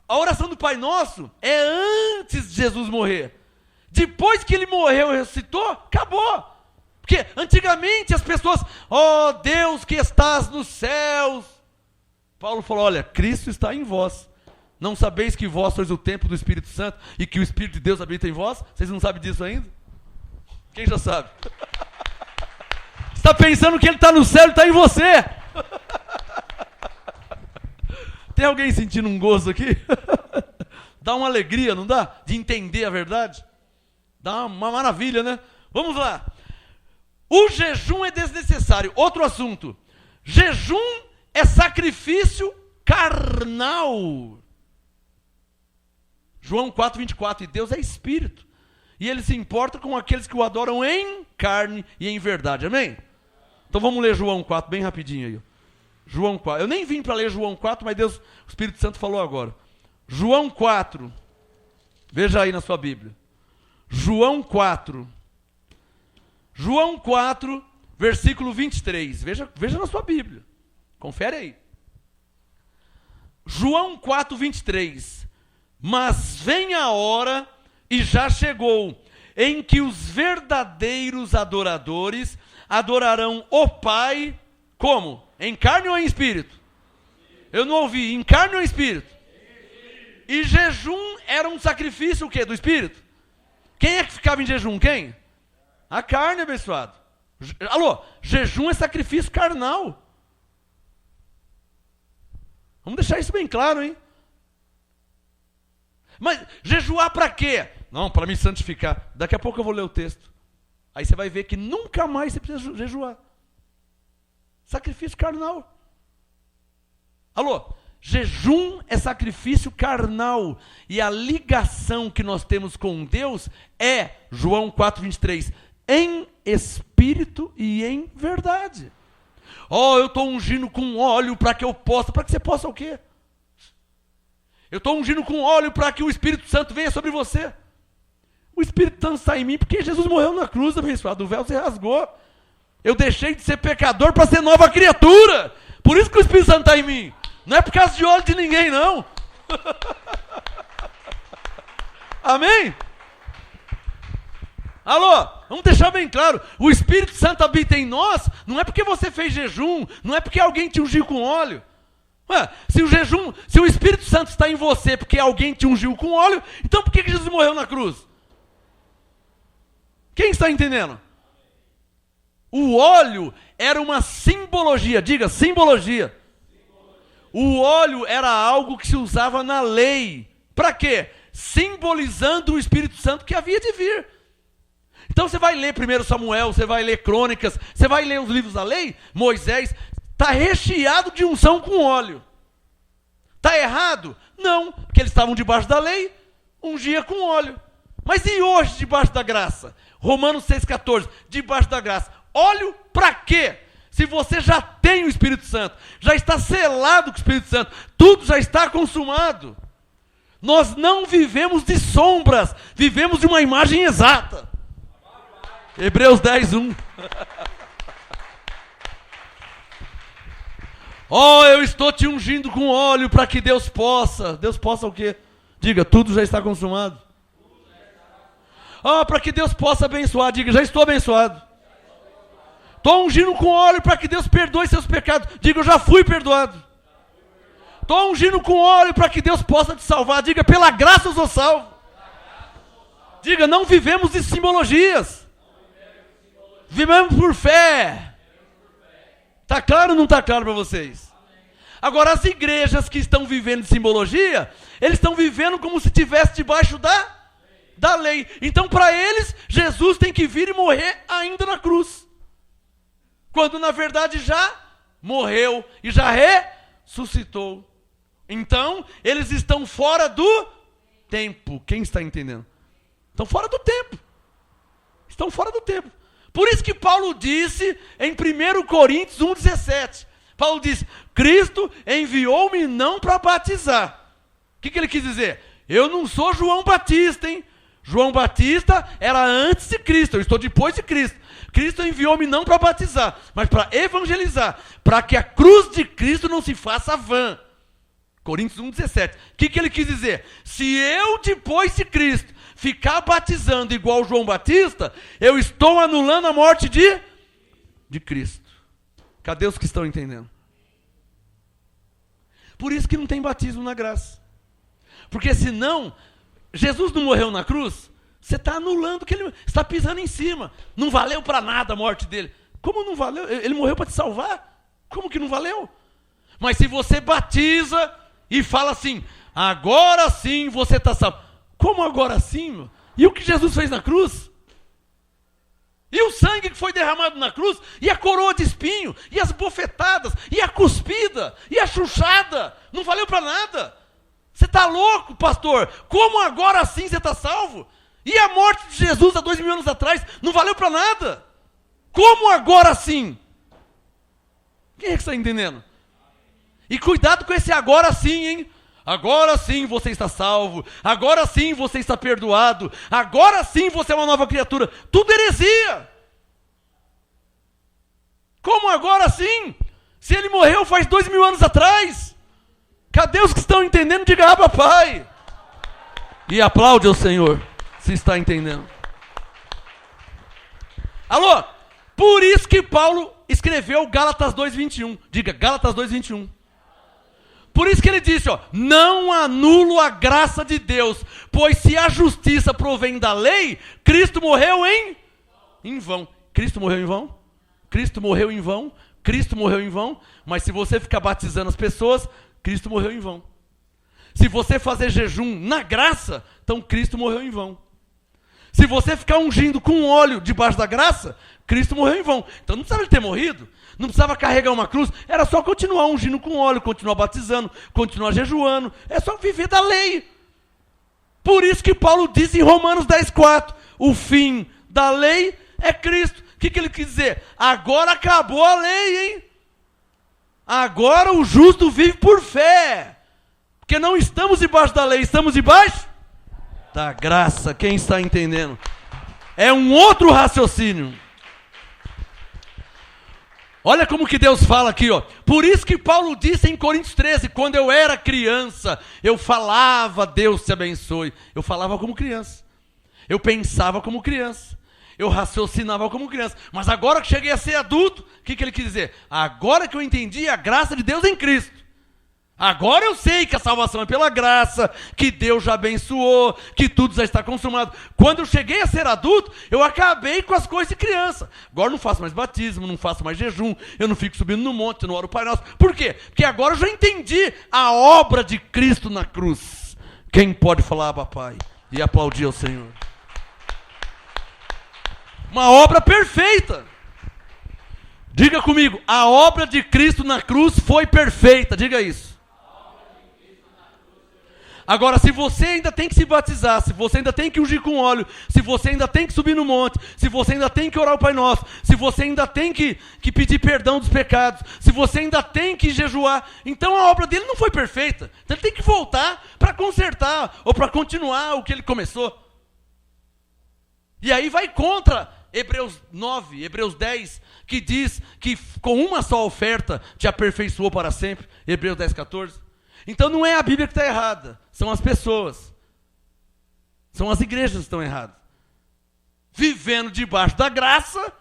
a oração do Pai Nosso é antes de Jesus morrer. Depois que ele morreu e ressuscitou, acabou. Porque antigamente as pessoas, ó Deus que estás nos céus. Paulo falou, olha, Cristo está em vós. Não sabeis que vós sois o templo do Espírito Santo e que o Espírito de Deus habita em vós? Vocês não sabem disso ainda? Quem já sabe? Está pensando que ele está no céu e está em você. Tem alguém sentindo um gozo aqui? Dá uma alegria, não dá? De entender a verdade? Dá uma maravilha, né? Vamos lá. O jejum é desnecessário. Outro assunto. Jejum é sacrifício carnal. João 4:24. E Deus é espírito. E ele se importa com aqueles que o adoram em carne e em verdade. Amém? Então vamos ler João 4 bem rapidinho aí. João 4. Eu nem vim para ler João 4, mas Deus, o Espírito Santo falou agora. João 4. Veja aí na sua Bíblia. João 4. João 4, versículo 23. Veja na sua Bíblia. Confere aí. João 4, 23. Mas vem a hora, e já chegou, em que os verdadeiros adoradores adorarão o Pai, como? Em carne ou em espírito? Eu não ouvi, em carne ou em espírito? E jejum era um sacrifício o quê? Do espírito? Quem é que ficava em jejum? Quem? A carne, abençoado. Alô, jejum é sacrifício carnal. Vamos deixar isso bem claro, hein? Mas jejuar para quê? Não, para me santificar. Daqui a pouco eu vou ler o texto. Aí você vai ver que nunca mais você precisa jejuar. Sacrifício carnal. Alô? Jejum é sacrifício carnal. E a ligação que nós temos com Deus é, João 4,23, em espírito e em verdade. Eu estou ungindo com óleo para que eu possa. Para que você possa o quê? Eu estou ungindo com óleo para que o Espírito Santo venha sobre você. O Espírito Santo está em mim porque Jesus morreu na cruz, abençoado. O véu se rasgou. Eu deixei de ser pecador para ser nova criatura. Por isso que o Espírito Santo está em mim. Não é por causa de óleo de ninguém, não. Amém? Alô? Vamos deixar bem claro. O Espírito Santo habita em nós, não é porque você fez jejum, não é porque alguém te ungiu com óleo. Se o Espírito Santo está em você porque alguém te ungiu com óleo, então por que Jesus morreu na cruz? Quem está entendendo? O óleo era uma simbologia, diga simbologia. O óleo era algo que se usava na lei. Para quê? Simbolizando o Espírito Santo que havia de vir. Então você vai ler 1 Samuel, você vai ler Crônicas, você vai ler os livros da lei, Moisés, está recheado de unção com óleo. Está errado? Não, porque eles estavam debaixo da lei, ungia com óleo. Mas e hoje, debaixo da graça? Romanos 6,14, debaixo da graça. Óleo para quê? Se você já tem o Espírito Santo, já está selado com o Espírito Santo, tudo já está consumado. Nós não vivemos de sombras, vivemos de uma imagem exata. Hebreus 10:1. Eu estou te ungindo com óleo para que Deus possa o quê? Diga, tudo já está consumado. Para que Deus possa abençoar, diga, já estou abençoado. Estou ungindo com óleo para que Deus perdoe seus pecados, diga, eu já fui perdoado. Estou ungindo com óleo para que Deus possa te salvar, diga, pela graça eu sou salvo. Diga, não vivemos de simbologias. Vivemos por fé. Está claro ou não está claro para vocês? Agora, as igrejas que estão vivendo de simbologia, eles estão vivendo como se estivesse debaixo da lei. Então, para eles, Jesus tem que vir e morrer ainda na cruz. Quando, na verdade, já morreu e já ressuscitou. Então, eles estão fora do tempo. Quem está entendendo? Estão fora do tempo. Estão fora do tempo. Por isso que Paulo disse em 1 Coríntios 1,17. Paulo disse, Cristo enviou-me não para batizar. O que ele quis dizer? Eu não sou João Batista, hein? João Batista era antes de Cristo, eu estou depois de Cristo. Cristo enviou-me não para batizar, mas para evangelizar, para que a cruz de Cristo não se faça vã. Coríntios 1,17. O que ele quis dizer? Se eu, depois de Cristo, ficar batizando igual João Batista, eu estou anulando a morte de Cristo. Cadê os que estão entendendo? Por isso que não tem batismo na graça. Porque senão, Jesus não morreu na cruz, você está anulando, que ele está pisando em cima. Não valeu para nada a morte dele. Como não valeu? Ele morreu para te salvar? Como que não valeu? Mas se você batiza e fala assim, agora sim você está salvo. Como agora sim, meu? E o que Jesus fez na cruz? E o sangue que foi derramado na cruz? E a coroa de espinho? E as bofetadas? E a cuspida? E a chuchada? Não valeu para nada. Você está louco, pastor? Como agora sim você está salvo? E a morte de Jesus há 2000 anos atrás? Não valeu para nada. Como agora sim? Quem é que está entendendo? E cuidado com esse agora sim, hein? Agora sim você está salvo, agora sim você está perdoado, agora sim você é uma nova criatura. Tudo heresia. Como agora sim? Se ele morreu faz 2000 anos atrás. Cadê os que estão entendendo? Diga, papai. E aplaude ao Senhor, se está entendendo. Alô? Por isso que Paulo escreveu Gálatas 2:21. Diga, Gálatas 2:21. Por isso que ele disse, não anulo a graça de Deus, pois se a justiça provém da lei, Cristo morreu em vão. Cristo morreu em vão? Cristo morreu em vão? Cristo morreu em vão? Mas se você ficar batizando as pessoas, Cristo morreu em vão. Se você fazer jejum na graça, então Cristo morreu em vão. Se você ficar ungindo com óleo debaixo da graça, Cristo morreu em vão. Então não precisava ter morrido, não precisava carregar uma cruz, era só continuar ungindo com óleo, continuar batizando, continuar jejuando, é só viver da lei. Por isso que Paulo diz em Romanos 10,4, o fim da lei é Cristo. O que ele quis dizer? Agora acabou a lei, hein? Agora o justo vive por fé. Porque não estamos debaixo da lei, estamos debaixo da graça. Quem está entendendo? É um outro raciocínio. Olha como que Deus fala aqui, ó. Por isso que Paulo disse em Coríntios 13, quando eu era criança, eu falava, Deus te abençoe. Eu falava como criança. Eu pensava como criança. Eu raciocinava como criança. Mas agora que cheguei a ser adulto, o que ele quis dizer? Agora que eu entendi a graça de Deus em Cristo. Agora eu sei que a salvação é pela graça, que Deus já abençoou, que tudo já está consumado. Quando eu cheguei a ser adulto, eu acabei com as coisas de criança. Agora eu não faço mais batismo, não faço mais jejum, eu não fico subindo no monte, eu não oro o Pai Nosso. Por quê? Porque agora eu já entendi a obra de Cristo na cruz. Quem pode falar, Abba Pai, e aplaudir ao Senhor? Uma obra perfeita. Diga comigo, a obra de Cristo na cruz foi perfeita. Diga isso. Agora, se você ainda tem que se batizar, se você ainda tem que ungir com óleo, se você ainda tem que subir no monte, se você ainda tem que orar o Pai Nosso, se você ainda tem que pedir perdão dos pecados, se você ainda tem que jejuar, então a obra dele não foi perfeita. Então ele tem que voltar para consertar ou para continuar o que ele começou. E aí vai contra Hebreus 9, Hebreus 10, que diz que com uma só oferta te aperfeiçoou para sempre. Hebreus 10, 14. Então não é a Bíblia que está errada, são as pessoas. São as igrejas que estão erradas. Vivendo debaixo da graça,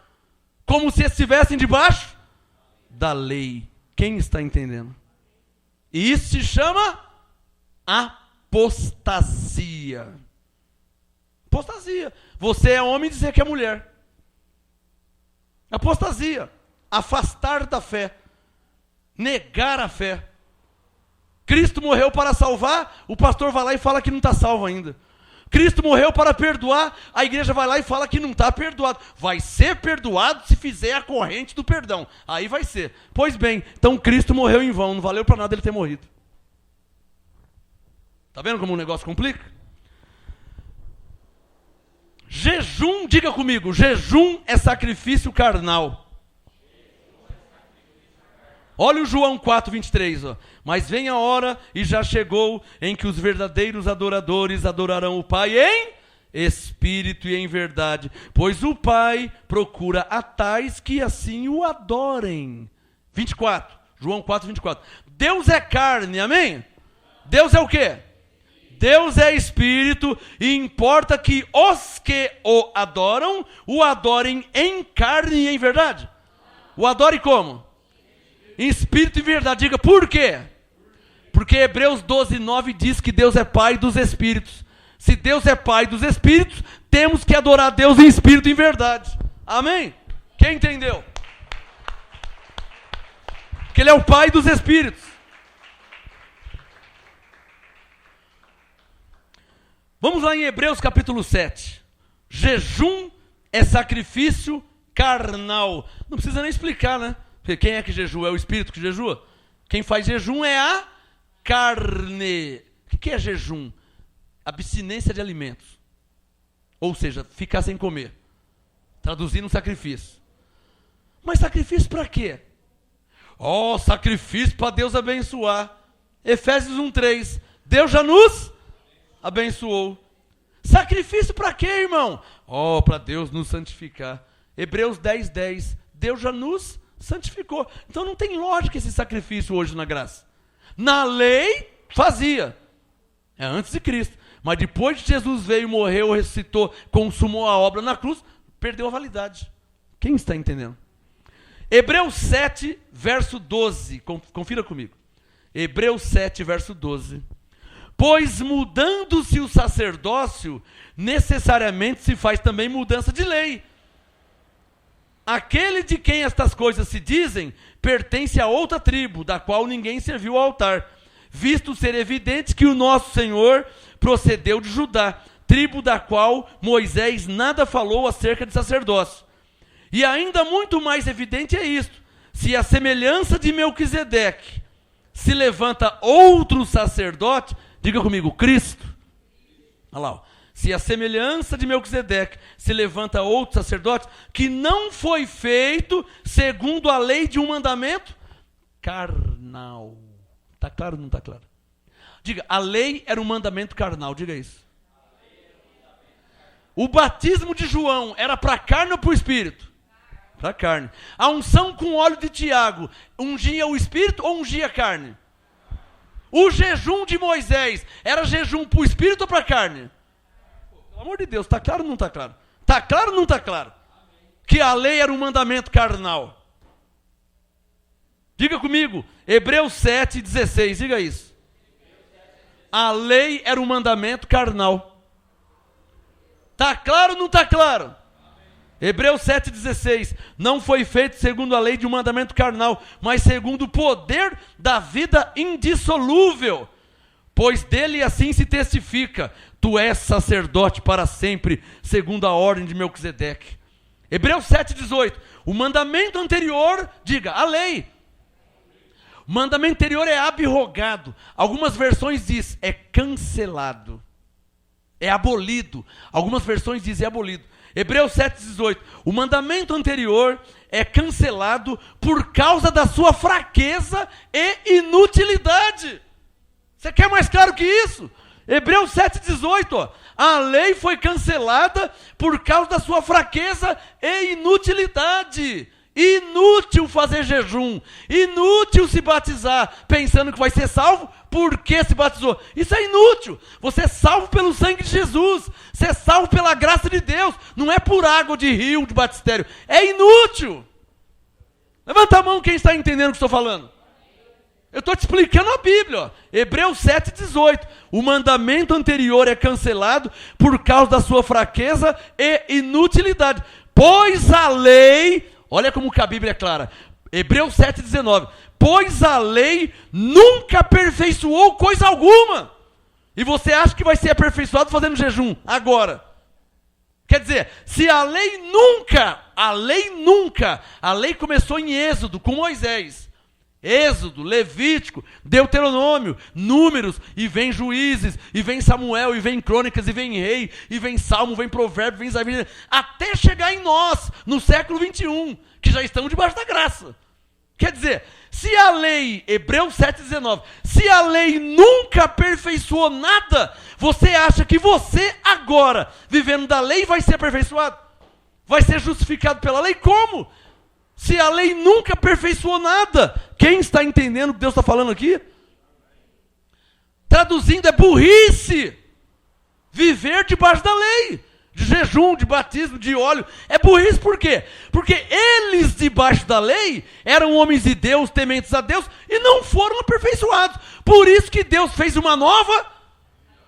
como se estivessem debaixo da lei. Quem está entendendo? E isso se chama apostasia. Apostasia. Você é homem e dizer que é mulher. Apostasia. Afastar da fé. Negar a fé. Cristo morreu para salvar, o pastor vai lá e fala que não está salvo ainda. Cristo morreu para perdoar, a igreja vai lá e fala que não está perdoado. Vai ser perdoado se fizer a corrente do perdão. Aí vai ser. Pois bem, então Cristo morreu em vão, não valeu para nada ele ter morrido. Está vendo como o negócio complica? Jejum, diga comigo, jejum é sacrifício carnal. Olha o João 4:23, ó. Mas vem a hora, e já chegou, em que os verdadeiros adoradores adorarão o Pai em espírito e em verdade, pois o Pai procura a tais que assim o adorem. 24, João 4:24. Deus é carne, amém? Deus é o quê? Deus é espírito, e importa que os que o adorem em carne e em verdade. O adore como? Em espírito e verdade. Diga, por quê? Porque Hebreus 12:9 diz que Deus é Pai dos espíritos. Se Deus é Pai dos espíritos, temos que adorar a Deus em espírito e em verdade. Amém? Quem entendeu? Que Ele é o Pai dos espíritos. Vamos lá em Hebreus capítulo 7. Jejum é sacrifício carnal. Não precisa nem explicar, né? Porque quem é que jejua? É o espírito que jejua? Quem faz jejum é a carne. O que é jejum? Abstinência de alimentos. Ou seja, ficar sem comer. Traduzindo sacrifício. Mas sacrifício para quê? Oh, sacrifício para Deus abençoar. Efésios 1:3. Deus já nos abençoou. Sacrifício para quê, irmão? Oh, para Deus nos santificar. Hebreus 10:10. Deus já nos santificou. Então não tem lógica esse sacrifício hoje na graça. Na lei fazia. É antes de Cristo. Mas depois que Jesus veio, morreu, ressuscitou, consumou a obra na cruz, perdeu a validade. Quem está entendendo? Hebreus 7, verso 12. Confira comigo. Hebreus 7, verso 12. Pois mudando-se o sacerdócio, necessariamente se faz também mudança de lei. Aquele de quem estas coisas se dizem, pertence a outra tribo, da qual ninguém serviu ao altar. visto ser evidente que o nosso Senhor procedeu de Judá, tribo da qual Moisés nada falou acerca de sacerdócio. E ainda muito mais evidente é isto: se a semelhança de Melquisedeque se levanta outro sacerdote, diga comigo, Cristo. Olha lá, ó. Se a semelhança de Melquisedeque se levanta outro sacerdote, que não foi feito segundo a lei de um mandamento carnal. Está claro ou não está claro? Diga, a lei era um mandamento carnal, diga isso. O batismo de João era para a carne ou para o espírito? Para a carne. A unção com óleo de Tiago ungia o espírito ou ungia a carne? O jejum de Moisés era jejum para o espírito ou para a carne? Pelo amor de Deus, está claro ou não está claro? Está claro ou não está claro? Que a lei era um mandamento carnal. Diga comigo, Hebreus 7,16, diga isso. A lei era um mandamento carnal. Está claro ou não está claro? Hebreus 7,16, não foi feito segundo a lei de um mandamento carnal, mas segundo o poder da vida indissolúvel. Pois dele assim se testifica, tu és sacerdote para sempre, segundo a ordem de Melquisedeque. Hebreus 7,18, o mandamento anterior, diga, a lei. O mandamento anterior é abrogado. Algumas versões diz, é cancelado. É abolido. Algumas versões dizem é abolido. Hebreus 7,18, o mandamento anterior é cancelado por causa da sua fraqueza e inutilidade. Você quer mais claro que isso? Hebreus 7,18, a lei foi cancelada por causa da sua fraqueza e inutilidade. Inútil fazer jejum, inútil se batizar, pensando que vai ser salvo, porque se batizou. Isso é inútil. Você é salvo pelo sangue de Jesus, você é salvo pela graça de Deus, não é por água de rio, de batistério. É inútil. Levanta a mão quem está entendendo o que estou falando. Eu estou te explicando a Bíblia, ó. Hebreus 7,18. O mandamento anterior é cancelado por causa da sua fraqueza e inutilidade. Pois a lei, olha como que a Bíblia é clara. Hebreus 7,19. Pois a lei nunca aperfeiçoou coisa alguma. E você acha que vai ser aperfeiçoado fazendo jejum agora. Quer dizer, se a lei começou em Êxodo com Moisés. Êxodo, Levítico, Deuteronômio, Números, e vem Juízes, e vem Samuel, e vem Crônicas, e vem Rei, e vem Salmo, vem Provérbio, vem Isaías, até chegar em nós, no século 21, que já estamos debaixo da graça. Quer dizer, se a lei, Hebreus 7,19, se a lei nunca aperfeiçoou nada, você acha que você agora, vivendo da lei, vai ser aperfeiçoado? Vai ser justificado pela lei? Como? Se a lei nunca aperfeiçoou nada. Quem está entendendo o que Deus está falando aqui? Traduzindo, é burrice. Viver debaixo da lei. De jejum, de batismo, de óleo. É burrice por quê? Porque eles debaixo da lei eram homens de Deus, tementes a Deus, e não foram aperfeiçoados. Por isso que Deus fez uma nova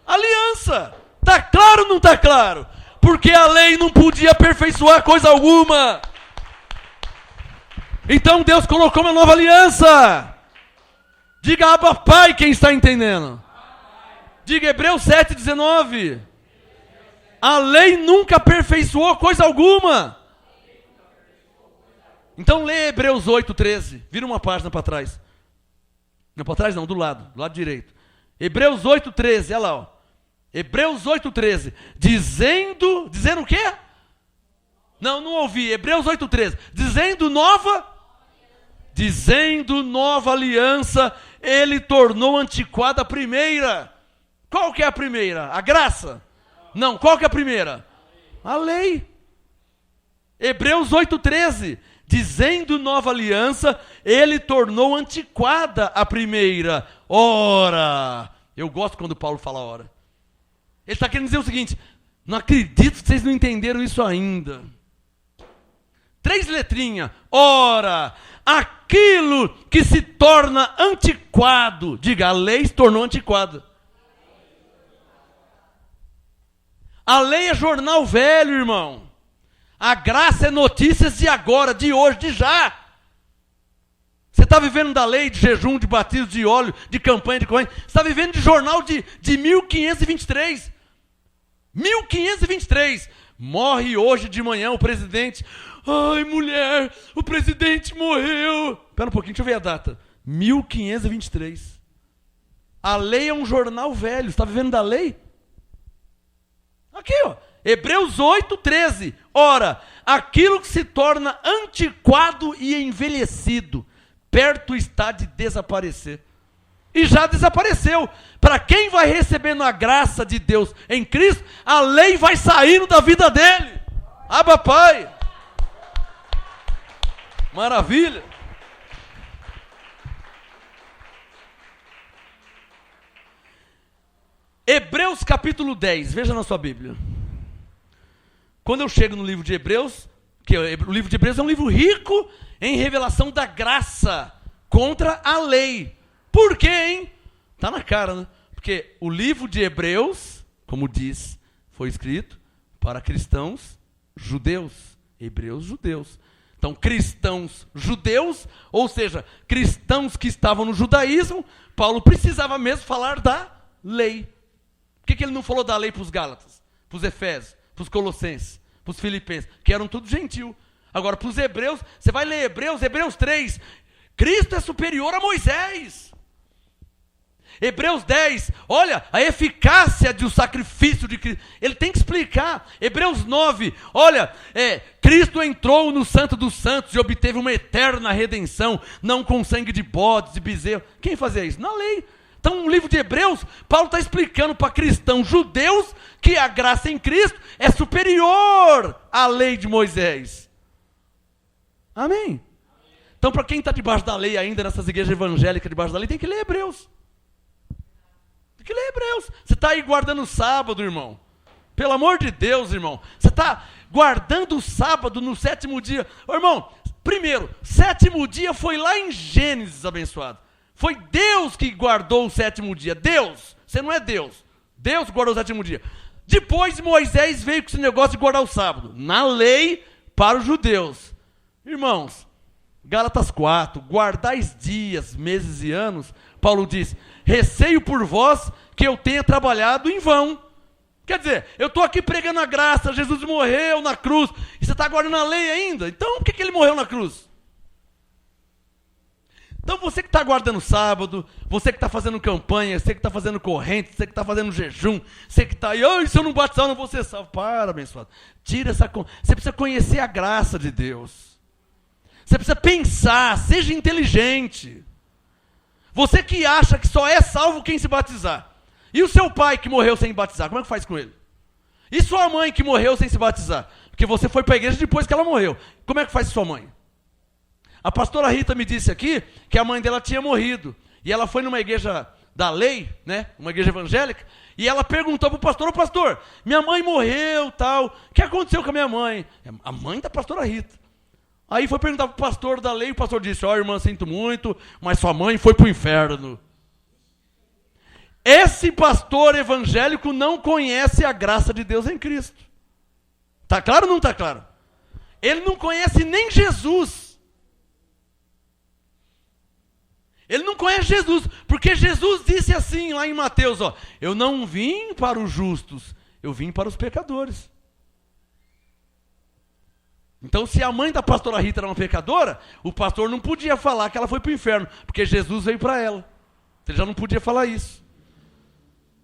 aliança. Está claro ou não está claro? Porque a lei não podia aperfeiçoar coisa alguma. Então Deus colocou uma nova aliança. Diga Abba Pai, quem está entendendo. Diga Hebreus 7,19. A lei nunca aperfeiçoou coisa alguma. Então lê Hebreus 8,13. Vira uma página para trás. Não, para trás não, do lado direito. Hebreus 8,13, olha lá. Ó. Hebreus 8,13. Dizendo o quê? Não ouvi. Hebreus 8,13. Dizendo nova aliança, ele tornou antiquada a primeira. Qual que é a primeira? A graça? Não, qual que é a primeira? A lei. Hebreus 8,13. Dizendo nova aliança, ele tornou antiquada a primeira. Ora, eu gosto quando Paulo fala ora. Ele está querendo dizer o seguinte: não acredito que vocês não entenderam isso ainda. 3 letrinhas. Ora, aquilo que se torna antiquado. Diga, a lei se tornou antiquada. A lei é jornal velho, irmão. A graça é notícias de agora, de hoje, de já. Você está vivendo da lei, de jejum, de batismo, de óleo, de campanha, de corrente. Você está vivendo de jornal de 1523. 1523. Morre hoje de manhã o presidente. Ai, mulher, o presidente morreu. Espera um pouquinho, deixa eu ver a data. 1523. A lei é um jornal velho. Você está vivendo da lei? Aqui, ó. Hebreus 8:13. Ora, aquilo que se torna antiquado e envelhecido, perto está de desaparecer. E já desapareceu. Para quem vai recebendo a graça de Deus em Cristo, a lei vai saindo da vida dele. Abba, Pai. Maravilha. Hebreus capítulo 10, veja na sua Bíblia. Quando eu chego no livro de Hebreus, que o livro de Hebreus é um livro rico em revelação da graça contra a lei. Por quê, hein? Tá na cara, né? Porque o livro de Hebreus, como diz, foi escrito para cristãos judeus. Hebreus judeus. Então, cristãos judeus, ou seja, cristãos que estavam no judaísmo, Paulo precisava mesmo falar da lei. Por que ele não falou da lei para os Gálatas, para os Efésios, para os Colossenses, para os Filipenses, que eram tudo gentil? Agora, para os Hebreus, você vai ler Hebreus 3, Cristo é superior a Moisés. Hebreus 10, olha, a eficácia do sacrifício de Cristo, ele tem que explicar. Hebreus 9, olha, Cristo entrou no Santo dos Santos e obteve uma eterna redenção, não com sangue de bodes e bezerros. Quem fazia isso? Na lei. Então, no livro de Hebreus, Paulo está explicando para cristãos judeus que a graça em Cristo é superior à lei de Moisés. Amém? Então, para quem está debaixo da lei ainda, nessas igrejas evangélicas debaixo da lei, tem que ler Hebreus. Tem que ler Hebreus. Você está aí guardando o sábado, irmão. Pelo amor de Deus, irmão. Você está guardando o sábado no 7º dia. Ô, irmão, primeiro, 7º dia foi lá em Gênesis, abençoado. Foi Deus que guardou o 7º dia. Deus. Você não é Deus. Deus guardou o 7º dia. Depois Moisés veio com esse negócio de guardar o sábado. Na lei para os judeus. Irmãos, Gálatas 4, guardais dias, meses e anos. Paulo diz, receio por vós que eu tenha trabalhado em vão. Quer dizer, eu estou aqui pregando a graça, Jesus morreu na cruz, e você está guardando a lei ainda? Então por que ele morreu na cruz? Então você que está guardando sábado, você que está fazendo campanha, você que está fazendo corrente, você que está fazendo jejum, você que está aí, se eu não batizar eu não vou ser salvo. Para, abençoado. Tira essa... Você precisa conhecer a graça de Deus. Você precisa pensar, seja inteligente. Você que acha que só é salvo quem se batizar. E o seu pai que morreu sem batizar, como é que faz com ele? E sua mãe que morreu sem se batizar? Porque você foi para a igreja depois que ela morreu. Como é que faz sua mãe? A pastora Rita me disse aqui que a mãe dela tinha morrido. E ela foi numa igreja da lei, né? Uma igreja evangélica. E ela perguntou para o pastor, ô pastor, minha mãe morreu, tal. O que aconteceu com a minha mãe? A mãe da pastora Rita. Aí foi perguntar para o pastor da lei, o pastor disse, irmã, sinto muito, mas sua mãe foi para o inferno. Esse pastor evangélico não conhece a graça de Deus em Cristo. Está claro ou não está claro? Ele não conhece nem Jesus. Ele não conhece Jesus, porque Jesus disse assim lá em Mateus, eu não vim para os justos, eu vim para os pecadores. Então, se a mãe da pastora Rita era uma pecadora, o pastor não podia falar que ela foi para o inferno, porque Jesus veio para ela. Ele já não podia falar isso.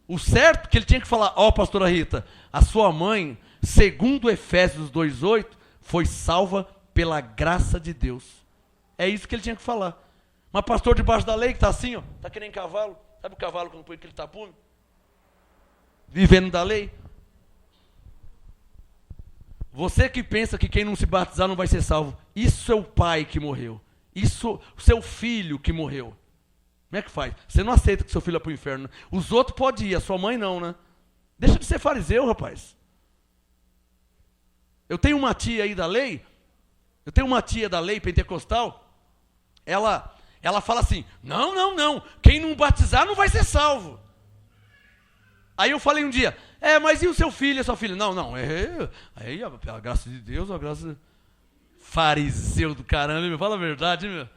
O certo é que ele tinha que falar, pastora Rita, a sua mãe, segundo Efésios 2:8, foi salva pela graça de Deus. É isso que ele tinha que falar. Mas pastor debaixo da lei que está assim, está que nem cavalo. Sabe o cavalo quando põe aquele tapume? Vivendo da lei. Você que pensa que quem não se batizar não vai ser salvo. Isso é o pai que morreu. Isso o seu filho que morreu. Como é que faz? Você não aceita que seu filho é para o inferno. Os outros podem ir, a sua mãe não, né? Deixa de ser fariseu, rapaz. Eu tenho uma tia aí da lei. Eu tenho uma tia da lei pentecostal. Ela fala assim, não, quem não batizar não vai ser salvo. Aí eu falei um dia, mas e o seu filho e a sua filha? Não, aí a graça de Deus, a graça... Fariseu do caramba, meu, fala a verdade, meu.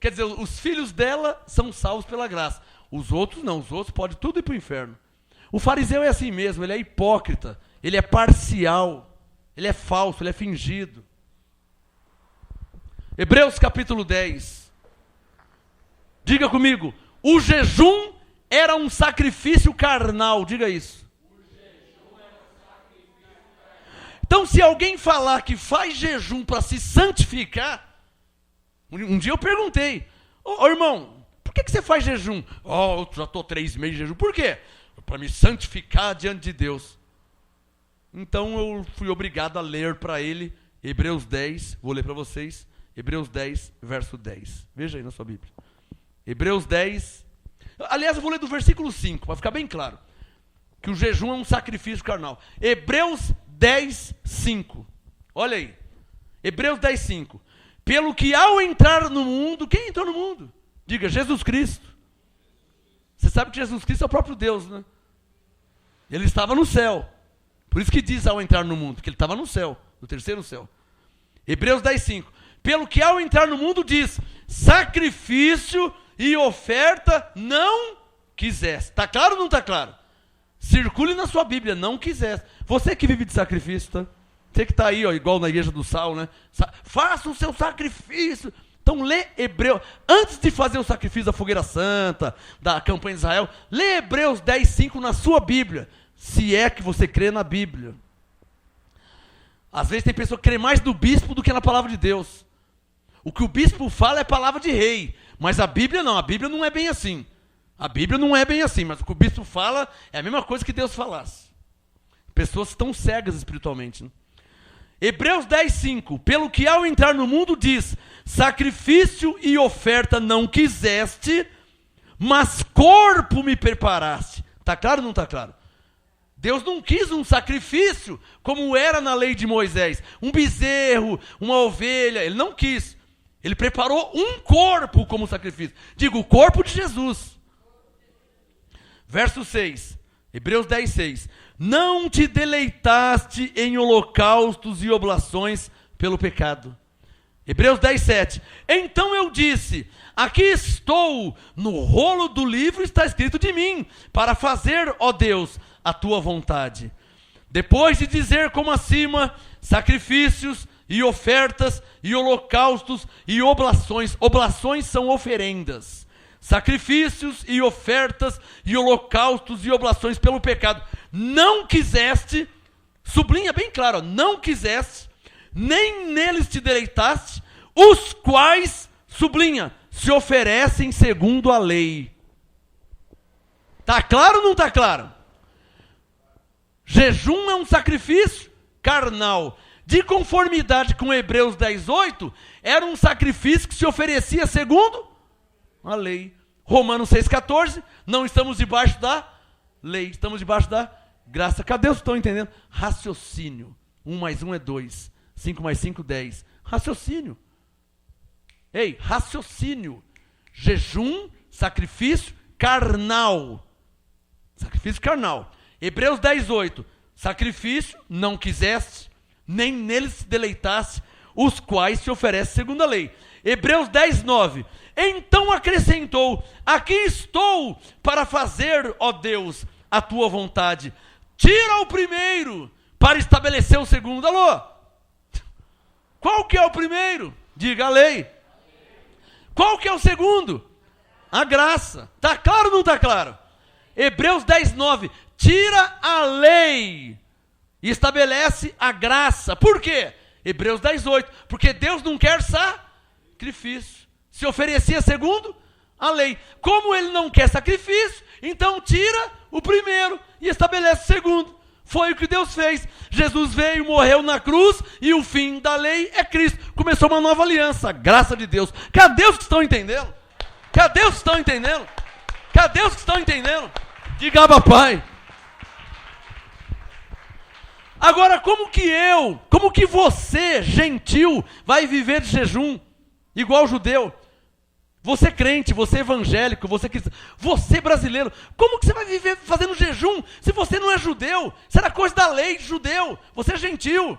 Quer dizer, os filhos dela são salvos pela graça. Os outros não, os outros podem tudo ir para o inferno. O fariseu é assim mesmo, ele é hipócrita, ele é parcial, ele é falso, ele é fingido. Hebreus capítulo 10. Diga comigo, o jejum era um sacrifício carnal, diga isso. Então, se alguém falar que faz jejum para se santificar, um dia eu perguntei, ô irmão, por que você faz jejum? Eu já estou 3 meses de jejum. Por quê? Para me santificar diante de Deus. Então eu fui obrigado a ler para ele Hebreus 10, vou ler para vocês, Hebreus 10, verso 10. Veja aí na sua Bíblia. Hebreus 10, aliás eu vou ler do versículo 5, para ficar bem claro, que o jejum é um sacrifício carnal. Hebreus 10, 5. Olha aí. Hebreus 10, 5. Pelo que ao entrar no mundo, quem entrou no mundo? Diga, Jesus Cristo. Você sabe que Jesus Cristo é o próprio Deus, né? Ele estava no céu. Por isso que diz ao entrar no mundo, que ele estava no céu, no terceiro céu. Hebreus 10, 5. Pelo que ao entrar no mundo diz, sacrifício e oferta não quisesse. Está claro ou não está claro? Circule na sua Bíblia, não quisesse. Você que vive de sacrifício, tá? Você que está aí, ó, igual na igreja do Sal, né? Faça o seu sacrifício. Então lê Hebreus, antes de fazer o sacrifício da fogueira santa, da campanha de Israel, lê Hebreus 10, 5 na sua Bíblia, se é que você crê na Bíblia. Às vezes tem pessoa que crê mais no bispo do que na palavra de Deus. O que o bispo fala é palavra de rei, mas a Bíblia não é bem assim. A Bíblia não é bem assim, mas o que o bispo fala é a mesma coisa que Deus falasse. Pessoas estão cegas espiritualmente, né? Hebreus 10, 5. Pelo que ao entrar no mundo diz, sacrifício e oferta não quiseste, mas corpo me preparaste. Está claro ou não está claro? Deus não quis um sacrifício como era na lei de Moisés. Um bezerro, uma ovelha, ele não quis. Ele preparou um corpo como sacrifício. Digo, o corpo de Jesus. Verso 6. Hebreus 10, 6. Não te deleitaste em holocaustos e oblações pelo pecado. Hebreus 10, 7. Então eu disse, aqui estou, no rolo do livro está escrito de mim, para fazer, ó Deus, a tua vontade. Depois de dizer como acima, sacrifícios e ofertas e holocaustos e oblações. Oblações são oferendas. Sacrifícios e ofertas e holocaustos e oblações pelo pecado. Não quiseste, sublinha bem claro, ó, não quiseste, nem neles te deleitaste, os quais, sublinha, se oferecem segundo a lei. Está claro ou não está claro? Jejum é um sacrifício carnal. De conformidade com Hebreus 10, 8, era um sacrifício que se oferecia segundo a lei. Romanos 6,14, não estamos debaixo da lei, estamos debaixo da graça. Cadê os que estão entendendo? Raciocínio. 1 mais 1 é 2. 5 mais 5, 10. Raciocínio. Ei, raciocínio. Jejum, sacrifício carnal. Sacrifício carnal. Hebreus 10, 8. Sacrifício, não quiseste, nem neles se deleitasse, os quais se oferecem segundo a lei. Hebreus 10, 9. Então acrescentou, aqui estou para fazer, ó Deus, a tua vontade. Tira o primeiro para estabelecer o segundo. Alô? Qual que é o primeiro? Diga a lei. Qual que é o segundo? A graça. Está claro ou não está claro? Hebreus 10, 9. Tira a lei e estabelece a graça. Por quê? Hebreus 10, 8. Porque Deus não quer sacrifício. Se oferecia segundo a lei. Como ele não quer sacrifício, então tira o primeiro e estabelece o segundo. Foi o que Deus fez. Jesus veio, morreu na cruz e o fim da lei é Cristo. Começou uma nova aliança, graça de Deus. Cadê os que estão entendendo? Cadê os que estão entendendo? Cadê os que estão entendendo? Diga, Abba, Pai. Agora, como que você, gentil, vai viver de jejum igual judeu? Você crente, você evangélico, você brasileiro, como que você vai viver fazendo jejum se você não é judeu? Isso era coisa da lei de judeu, você é gentil.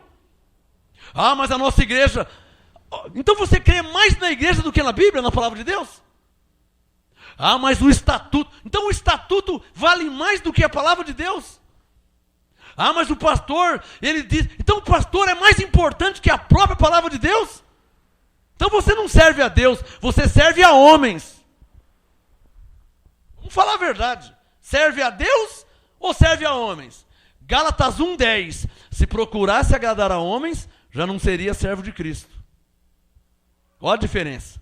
Ah, mas a nossa igreja, Então você crê mais na igreja do que na Bíblia, na palavra de Deus? Ah, mas o estatuto. Então o estatuto vale mais do que a palavra de Deus? Ah, mas o pastor, ele diz. Então o pastor é mais importante que a própria palavra de Deus? Então você não serve a Deus, você serve a homens. Vamos falar a verdade. Serve a Deus ou serve a homens? Gálatas 1:10. Se procurasse agradar a homens, já não seria servo de Cristo. Olha a diferença.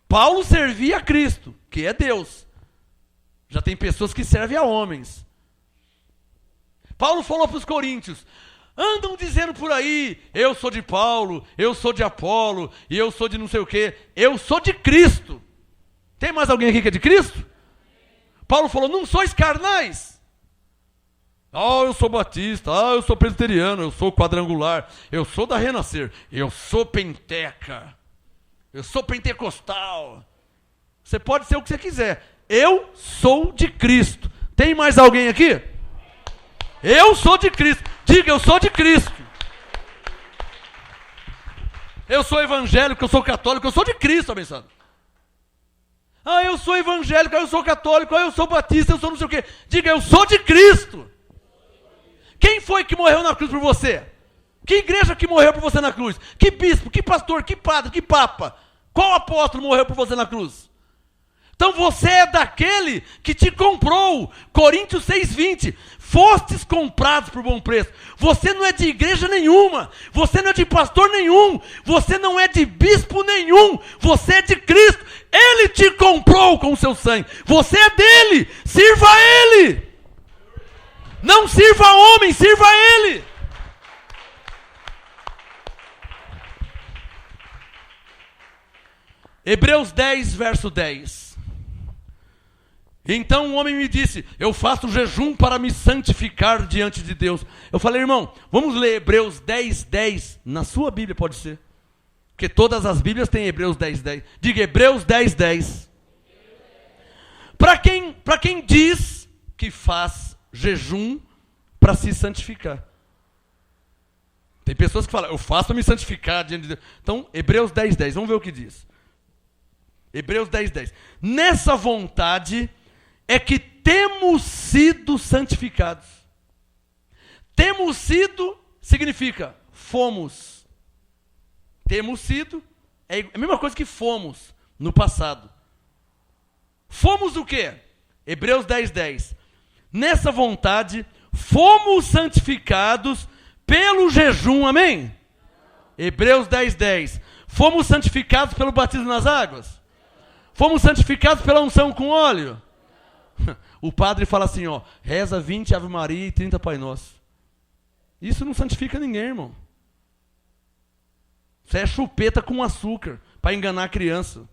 Paulo servia a Cristo, que é Deus. Já tem pessoas que servem a homens. Paulo falou para os coríntios: andam dizendo por aí, eu sou de Paulo, eu sou de Apolo, e eu sou de não sei o quê. Eu sou de Cristo. Tem mais alguém aqui que é de Cristo? Paulo falou: não sois carnais. Eu sou batista, eu sou presbiteriano, eu sou quadrangular, eu sou da Renascer, eu sou penteca, eu sou pentecostal. Você pode ser o que você quiser. Eu sou de Cristo. Tem mais alguém aqui? Eu sou de Cristo. Diga, eu sou de Cristo. Eu sou evangélico, eu sou católico, eu sou de Cristo, abençoado. Eu sou evangélico, eu sou católico, eu sou batista, eu sou não sei o quê. Diga, eu sou de Cristo. Quem foi que morreu na cruz por você? Que igreja que morreu por você na cruz? Que bispo, que pastor, que padre, que papa? Qual apóstolo morreu por você na cruz? Então você é daquele que te comprou. Coríntios 6:20. Fostes comprados por bom preço. Você não é de igreja nenhuma. Você não é de pastor nenhum. Você não é de bispo nenhum. Você é de Cristo. Ele te comprou com o seu sangue. Você é dele. Sirva a Ele. Não sirva a homem, sirva a Ele. Hebreus 10, verso 10. Então um homem me disse: eu faço jejum para me santificar diante de Deus. Eu falei: irmão, vamos ler Hebreus 10, 10. Na sua Bíblia pode ser. Porque todas as Bíblias têm Hebreus 10, 10. Diga Hebreus 10, 10. Para quem diz que faz jejum para se santificar. Tem pessoas que falam: eu faço para me santificar diante de Deus. Então, Hebreus 10, 10. Vamos ver o que diz. Hebreus 10, 10. Nessa vontade é que temos sido santificados. Temos sido significa fomos. Temos sido é a mesma coisa que fomos no passado. Fomos o quê? Hebreus 10, 10. Nessa vontade fomos santificados pelo jejum, amém? Hebreus 10, 10. Fomos santificados pelo batismo nas águas? Fomos santificados pela unção com óleo? O padre fala assim, reza 20 Ave Maria e 30 Pai Nosso. Isso não santifica ninguém, irmão. Isso é chupeta com açúcar, para enganar a criança.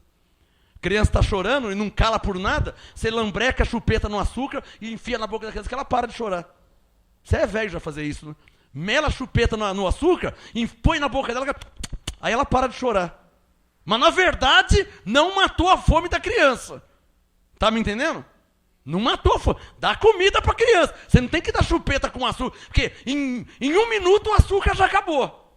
A criança está chorando e não cala por nada, você lambreca a chupeta no açúcar e enfia na boca da criança que ela para de chorar. Você é velho já fazer isso, né? Mela a chupeta no açúcar e põe na boca dela, aí ela para de chorar. Mas na verdade, não matou a fome da criança. Tá me entendendo? Não matou a fome. Dá comida para a criança. Você não tem que dar chupeta com açúcar, porque em 1 minuto o açúcar já acabou.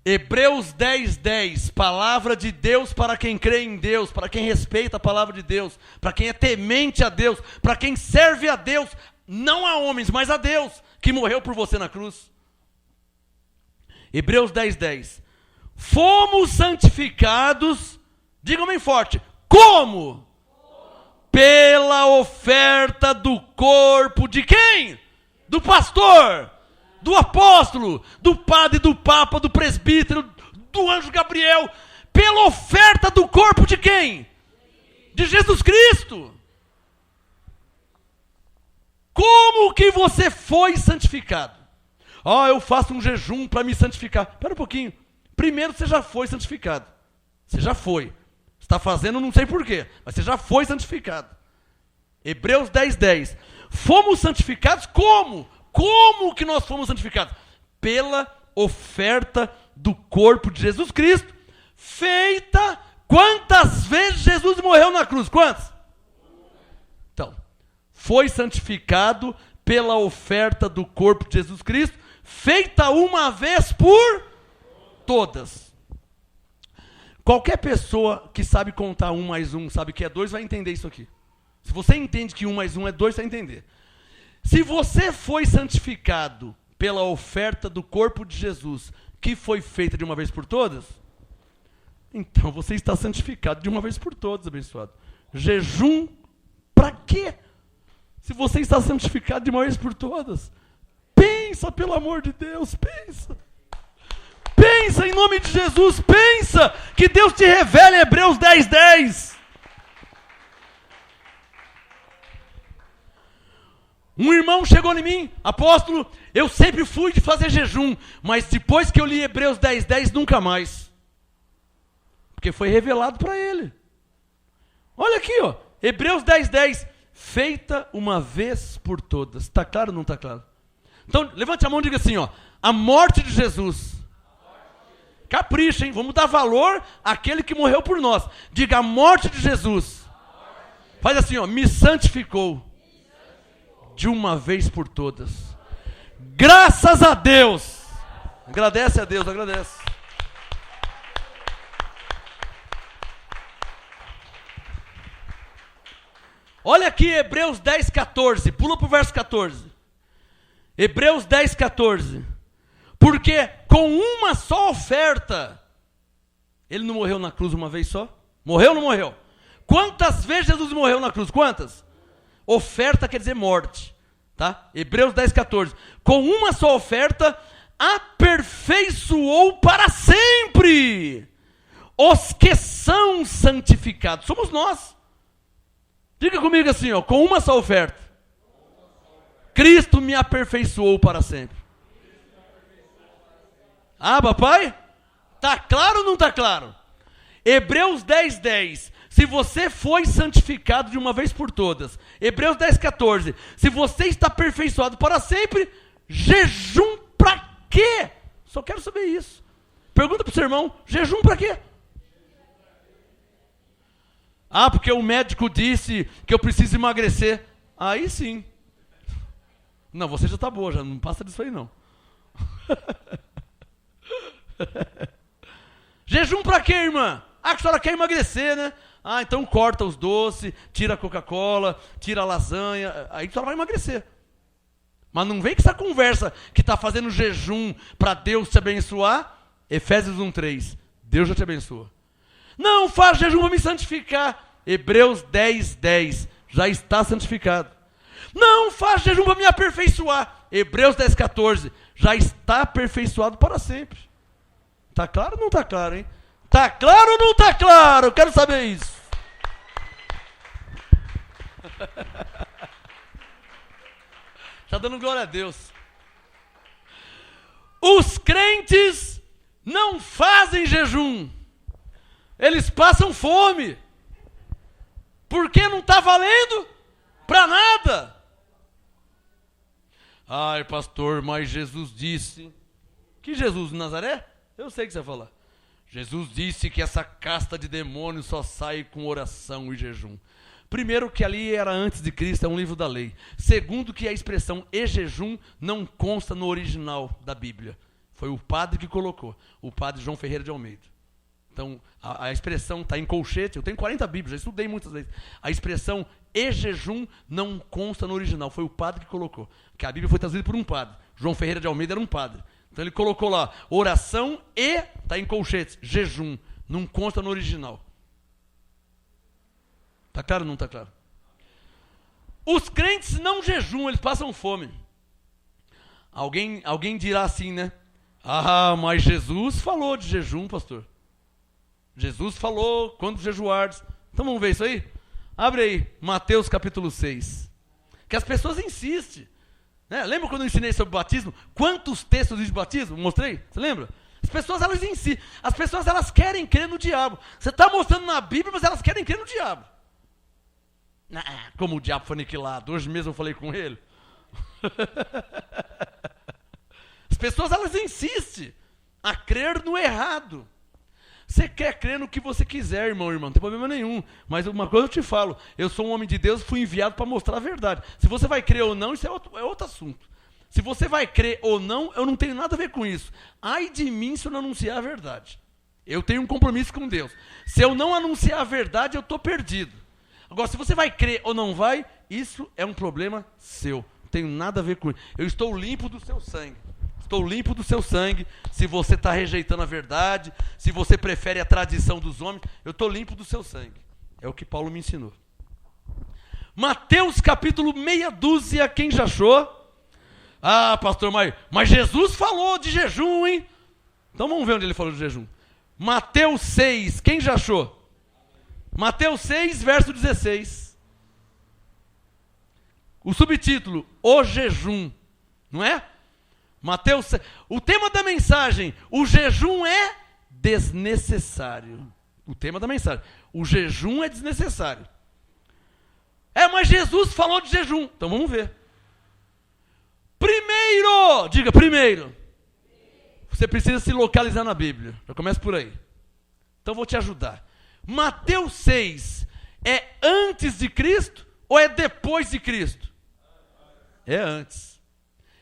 Hebreus 10, 10. Palavra de Deus para quem crê em Deus, para quem respeita a palavra de Deus, para quem é temente a Deus, para quem serve a Deus, não a homens, mas a Deus, que morreu por você na cruz. Hebreus 10, 10. Fomos santificados, digam bem forte, como? Pela oferta do corpo de quem? Do pastor, do apóstolo, do padre, do papa, do presbítero, do anjo Gabriel. Pela oferta do corpo de quem? De Jesus Cristo. Como que você foi santificado? Eu faço um jejum para me santificar. Espera um pouquinho. Primeiro você já foi santificado. Você já foi. Você está fazendo não sei porquê, mas você já foi santificado. Hebreus 10, 10. Fomos santificados como? Como que nós fomos santificados? Pela oferta do corpo de Jesus Cristo, feita quantas vezes Jesus morreu na cruz? Quantas? Então, foi santificado pela oferta do corpo de Jesus Cristo, feita uma vez por todas. Qualquer pessoa que sabe contar 1 mais 1, sabe que é 2, vai entender isso aqui. Se você entende que 1 mais 1 é 2, você vai entender. Se você foi santificado pela oferta do corpo de Jesus, que foi feita de uma vez por todas, então você está santificado de uma vez por todas, abençoado. Jejum, para quê? Se você está santificado de uma vez por todas, pensa, pelo amor de Deus, pensa. Pensa em nome de Jesus, pensa que Deus te revela em Hebreus 10:10. Um irmão chegou em mim, apóstolo, eu sempre fui de fazer jejum, mas depois que eu li Hebreus 10:10, nunca mais. Porque foi revelado para ele. Olha aqui, ó, Hebreus 10:10, feita uma vez por todas. Está claro ou não está claro? Então, levante a mão e diga assim, ó, a morte de Jesus. Capricha, hein? Vamos dar valor àquele que morreu por nós. Diga, a morte de Jesus. Faz assim, ó, me santificou de uma vez por todas. Graças a Deus. Agradece a Deus, agradece. Olha aqui Hebreus 10:14. Pula para o verso 14. Hebreus 10:14. Porque com uma só oferta, ele não morreu na cruz uma vez só? Morreu ou não morreu? Quantas vezes Jesus morreu na cruz? Quantas? Oferta quer dizer morte, tá? Hebreus 10:14. Com uma só oferta, aperfeiçoou para sempre os que são santificados. Somos nós. Diga comigo assim, ó, com uma só oferta, Cristo me aperfeiçoou para sempre. Ah, papai? Tá claro ou não tá claro? Hebreus 10:10. Se você foi santificado de uma vez por todas. Hebreus 10:14. Se você está aperfeiçoado para sempre, jejum para quê? Só quero saber isso. Pergunta para o seu irmão, jejum para quê? Ah, porque o médico disse que eu preciso emagrecer. Aí sim. Não, você já está boa, já não passa disso aí não. Jejum para quê, irmã? Ah, que a senhora quer emagrecer, né? Ah, então corta os doces, tira a Coca-Cola, tira a lasanha, aí a senhora vai emagrecer. Mas não vem com essa conversa que está fazendo jejum para Deus te abençoar. Efésios 1:3, Deus já te abençoa. Não faz jejum para me santificar. Hebreus 10:10, já está santificado. Não faz jejum para me aperfeiçoar. Hebreus 10:14, já está aperfeiçoado para sempre. Tá claro ou não tá claro, hein? Tá claro ou não tá claro? Eu quero saber isso. Tá dando glória a Deus. Os crentes não fazem jejum. Eles passam fome. Porque não está valendo para nada. Ai, pastor, mas Jesus disse. Que Jesus de Nazaré? Eu sei que você vai falar. Jesus disse que essa casta de demônios só sai com oração e jejum. Primeiro, que ali era antes de Cristo, é um livro da lei. Segundo, que a expressão e jejum não consta no original da Bíblia. Foi o padre que colocou, o padre João Ferreira de Almeida. Então, a expressão está em colchete, eu tenho 40 Bíblias, já estudei muitas vezes. A expressão e jejum não consta no original, foi o padre que colocou. Que a Bíblia foi traduzida por um padre. João Ferreira de Almeida era um padre. Então ele colocou lá, oração e, está em colchetes, jejum. Não consta no original. Está claro ou não está claro? Os crentes não jejuam, eles passam fome. Alguém dirá assim, né? Ah, mas Jesus falou de jejum, pastor. Jesus falou, quando jejuardes. Então vamos ver isso aí? Abre aí, Mateus capítulo 6. Que as pessoas insistem. Né? Lembra quando eu ensinei sobre batismo? Quantos textos de batismo? Mostrei? Você lembra? As pessoas, elas insistem. As pessoas, elas querem crer no diabo. Você está mostrando na Bíblia, mas elas querem crer no diabo. Como o diabo foi aniquilado. Hoje mesmo eu falei com ele. As pessoas, elas insistem a crer no errado. Você quer crer no que você quiser, irmão, não tem problema nenhum. Mas uma coisa eu te falo, eu sou um homem de Deus, fui enviado para mostrar a verdade. Se você vai crer ou não, isso é outro assunto. Se você vai crer ou não, eu não tenho nada a ver com isso. Ai de mim se eu não anunciar a verdade. Eu tenho um compromisso com Deus. Se eu não anunciar a verdade, eu estou perdido. Agora, se você vai crer ou não vai, isso é um problema seu. Não tenho nada a ver com isso. Eu estou limpo do seu sangue. Estou limpo do seu sangue. Se você está rejeitando a verdade, se você prefere a tradição dos homens, eu estou limpo do seu sangue. É o que Paulo me ensinou. Mateus capítulo meia dúzia, quem já achou? Ah, pastor, mas Jesus falou de jejum, hein? Então vamos ver onde ele falou de jejum. Mateus 6, quem já achou? Mateus 6, verso 16. O subtítulo, o jejum, não é? Mateus 6. O tema da mensagem, o jejum é desnecessário. O tema da mensagem, o jejum é desnecessário. Mas Jesus falou de jejum, então vamos ver. Primeiro, diga primeiro. Você precisa se localizar na Bíblia. Já começa por aí. Então vou te ajudar. Mateus 6 é antes de Cristo ou é depois de Cristo? É antes.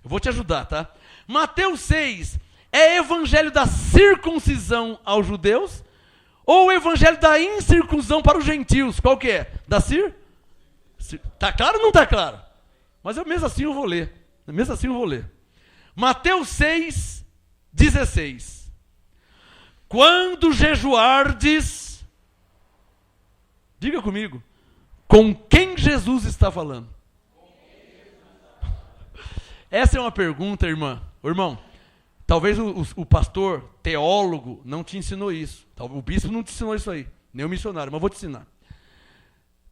Eu vou te ajudar, tá? Mateus 6 é evangelho da circuncisão aos judeus ou evangelho da incircuncisão para os gentios? Qual que é? Da Tá claro ou não tá claro? Mas mesmo assim eu vou ler. Mateus 6, 16. Quando jejuardes, diga comigo, com quem Jesus está falando? Essa é uma pergunta, irmã. Irmão, talvez o pastor, teólogo, não te ensinou isso. O bispo não te ensinou isso aí, nem o missionário, mas vou te ensinar.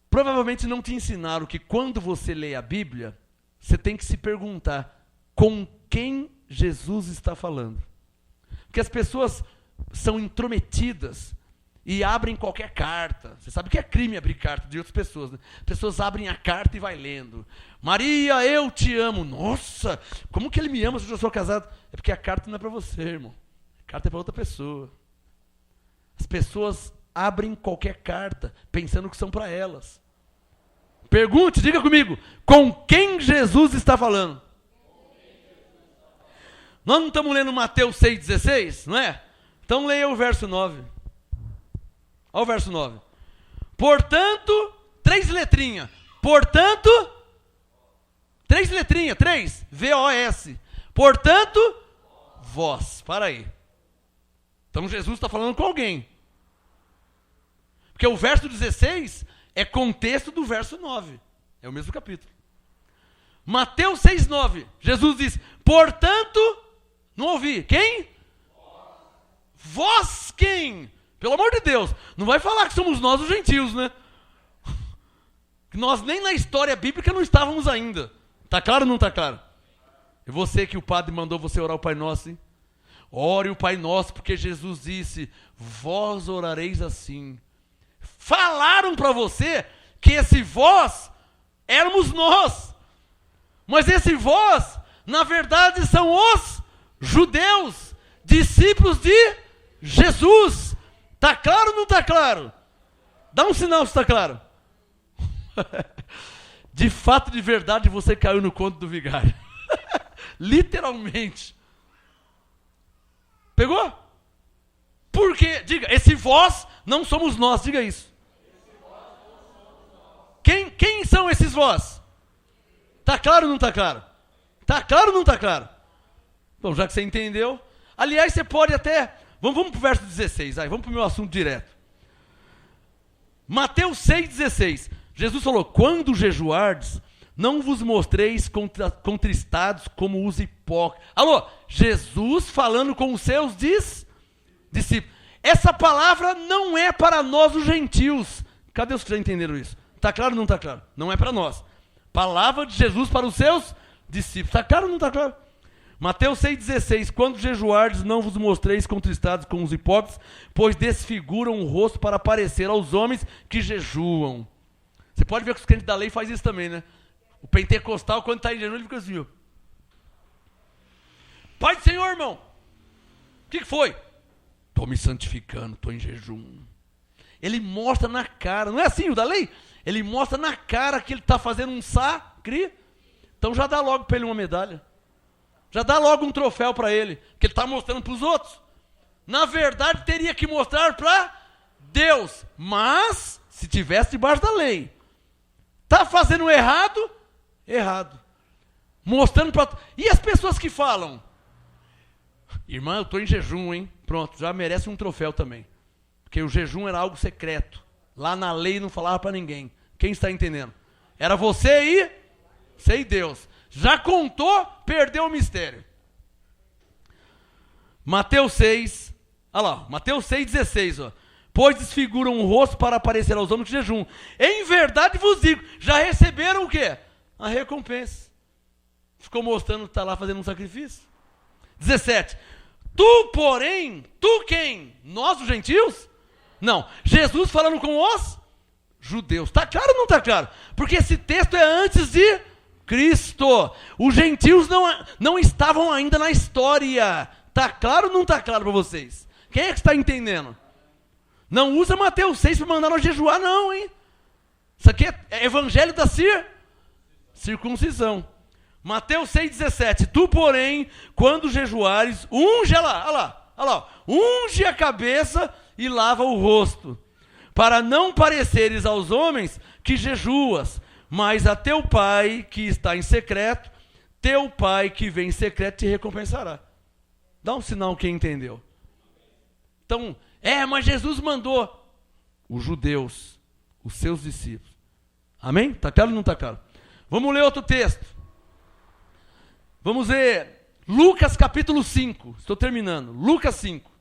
Provavelmente não te ensinaram que quando você lê a Bíblia, você tem que se perguntar com quem Jesus está falando. Porque as pessoas são intrometidas e abrem qualquer carta. Você sabe que é crime abrir carta de outras pessoas, né? As pessoas abrem a carta e vai lendo. Maria, eu te amo. Nossa, como que ele me ama se eu já sou casado? É porque a carta não é para você, irmão. A carta é para outra pessoa. As pessoas abrem qualquer carta pensando que são para elas. Pergunte, diga comigo, com quem Jesus está falando? Nós não estamos lendo Mateus 6,16, não é? Então leia o verso 9. Olha o verso 9. Portanto, 3 letrinhas. Portanto, 3 letrinhas, 3, V-O-S. Portanto, vós. Para aí. Então Jesus está falando com alguém. Porque o verso 16 é contexto do verso 9. É o mesmo capítulo. Mateus 6,9. Jesus diz, portanto, não ouvi. Quem? Vós quem? Pelo amor de Deus. Não vai falar que somos nós os gentios, né? Que nós nem na história bíblica não estávamos ainda. Está claro ou não está claro? É você que o padre mandou você orar o Pai Nosso, hein? Ore o Pai Nosso, porque Jesus disse, vós orareis assim. Falaram para você que esse vós éramos nós. Mas esse vós, na verdade, são os judeus, discípulos de Jesus. Está claro ou não está claro? Dá um sinal se está claro. De fato, de verdade, você caiu no conto do vigário. Literalmente. Pegou? Por quê? Diga, esse vós não somos nós, diga isso. Quem são esses vós? Está claro ou não está claro? Está claro ou não está claro? Bom, já que você entendeu. Aliás, você pode até... Vamos para o verso 16, aí, vamos para o meu assunto direto. Mateus 6,16. Jesus falou, quando jejuardes, não vos mostreis contristados como os hipócritas. Alô, Jesus falando com os seus discípulos. Essa palavra não é para nós os gentios. Cadê os que já entenderam isso? Está claro ou não está claro? Não é para nós. Palavra de Jesus para os seus discípulos. Está claro ou não está claro? Mateus 6,16. Quando jejuardes, não vos mostreis contristados como os hipócritas, pois desfiguram o rosto para parecer aos homens que jejuam. Você pode ver que os crentes da lei fazem isso também, né? O pentecostal, quando está em jejum, ele fica assim, ó. Pai do Senhor, irmão. O que foi? Estou me santificando, estou em jejum. Ele mostra na cara, não é assim o da lei? Ele mostra na cara que ele está fazendo um sacri. Então já dá logo para ele uma medalha. Já dá logo um troféu para ele, que ele está mostrando para os outros. Na verdade, teria que mostrar para Deus. Mas, se tivesse debaixo da lei, está fazendo errado? Errado. Mostrando para... E as pessoas que falam, irmã, eu estou em jejum, hein? Pronto, já merece um troféu também. Porque o jejum era algo secreto. Lá na lei não falava para ninguém. Quem está entendendo? Era você e Deus. Já contou, perdeu o mistério. Mateus 6, olha lá, Mateus 6,16, ó. Pois desfiguram o rosto para aparecer aos homens de jejum. Em verdade vos digo, já receberam o quê? A recompensa. Ficou mostrando que está lá fazendo um sacrifício. 17. Tu, porém, tu quem? Nós, os gentios? Não. Jesus falando com os judeus. Está claro ou não está claro? Porque esse texto é antes de Cristo. Os gentios não estavam ainda na história. Está claro ou não está claro para vocês? Quem é que está entendendo? Não usa Mateus 6 para mandar nós jejuar, não, hein? Isso aqui é evangelho da circuncisão. Mateus 6,17. Tu, porém, quando jejuares, unge unge a cabeça e lava o rosto, para não pareceres aos homens que jejuas, mas a teu pai que está em secreto, teu pai que vem em secreto te recompensará. Dá um sinal quem entendeu. Então, mas Jesus mandou os judeus, os seus discípulos. Amém? Está claro ou não está claro? Vamos ler outro texto. Vamos ver Lucas capítulo 5. Estou terminando. Lucas 5.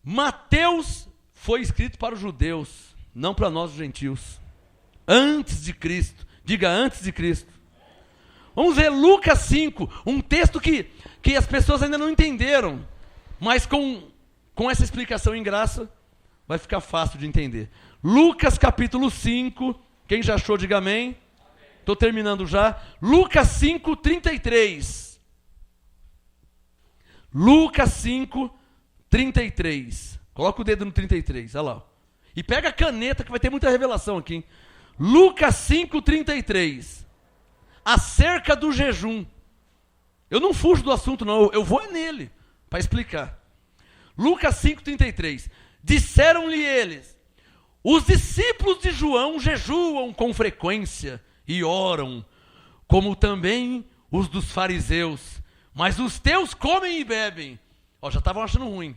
Mateus foi escrito para os judeus, não para nós os gentios. Antes de Cristo. Diga, antes de Cristo. Vamos ver Lucas 5. Um texto que as pessoas ainda não entenderam. Mas com essa explicação em graça, vai ficar fácil de entender. Lucas capítulo 5. Quem já achou, diga amém. Estou terminando já. Lucas 5, 33. Lucas 5, 33. Coloca o dedo no 33, olha lá. E pega a caneta que vai ter muita revelação aqui, hein? Lucas 5, 33. Acerca do jejum. Eu não fujo do assunto não, eu vou nele, para explicar. Lucas 5, 33. Disseram-lhe eles, os discípulos de João jejuam com frequência e oram, como também os dos fariseus, mas os teus comem e bebem. Já estavam achando ruim.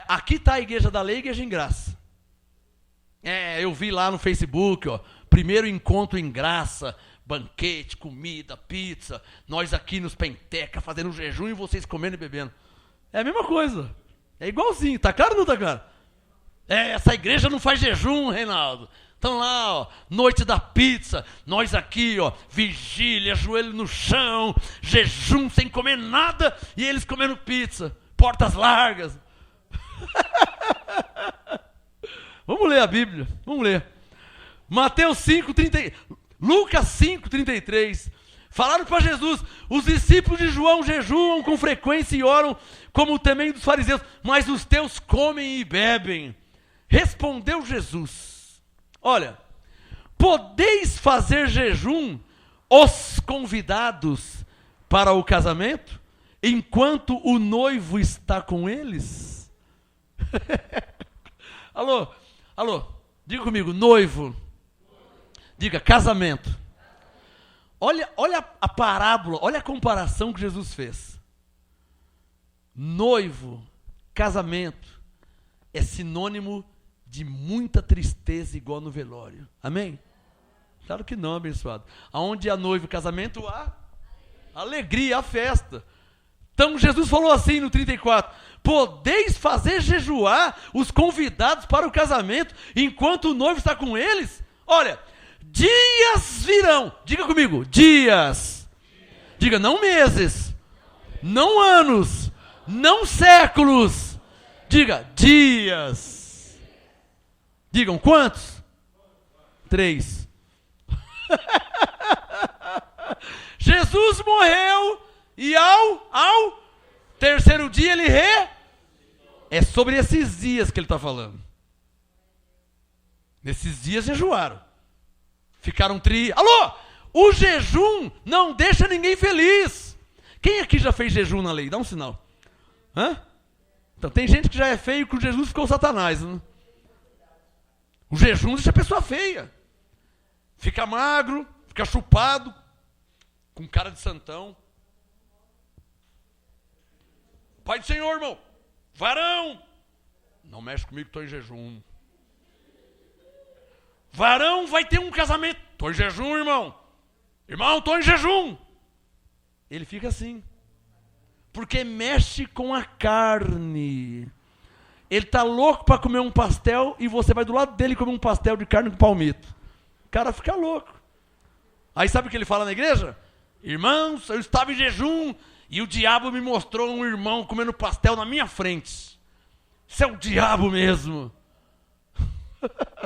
Aqui está a igreja da lei e a igreja em graça. Eu vi lá no Facebook, primeiro encontro em graça, banquete, comida, pizza, nós aqui nos Penteca fazendo jejum e vocês comendo e bebendo. É a mesma coisa, é igualzinho, tá claro ou não tá claro? Essa igreja não faz jejum, Reinaldo. Estão lá, noite da pizza, nós aqui, vigília, joelho no chão, jejum sem comer nada, e eles comendo pizza, portas largas. Vamos ler a Bíblia, vamos ler. Mateus 5, 30, Lucas 5, 33. Falaram para Jesus, os discípulos de João jejuam com frequência e oram, como também dos fariseus, mas os teus comem e bebem. Respondeu Jesus, olha, podeis fazer jejum os convidados para o casamento, enquanto o noivo está com eles? Alô, diga comigo, noivo. Diga, casamento. Olha a parábola, olha a comparação que Jesus fez. Noivo, casamento, é sinônimo de muita tristeza igual no velório. Amém? Claro que não, abençoado. Aonde há noivo e casamento, há alegria, há festa. Então Jesus falou assim no 34, podeis fazer jejuar os convidados para o casamento, enquanto o noivo está com eles? Olha, dias virão, diga comigo, dias. Diga, não meses, não anos, não séculos. Diga, dias. Digam, quantos? 3. Jesus morreu e ao terceiro dia ele É sobre esses dias que ele está falando. Nesses dias jejuaram. Ficaram Alô! O jejum não deixa ninguém feliz. Quem aqui já fez jejum na lei? Dá um sinal. Hã? Então, tem gente que já é feio que o jejum ficou Satanás. Né? O jejum deixa a pessoa feia. Fica magro, fica chupado, com cara de santão. Pai do Senhor, irmão. Varão. Não mexe comigo, estou em jejum. Varão vai ter um casamento. Estou em jejum, irmão. Irmão, estou em jejum. Ele fica assim. Porque mexe com a carne. Ele está louco para comer um pastel e você vai do lado dele comer um pastel de carne com palmito. O cara fica louco. Aí sabe o que ele fala na igreja? Irmãos, eu estava em jejum e o diabo me mostrou um irmão comendo pastel na minha frente. Isso é o diabo mesmo.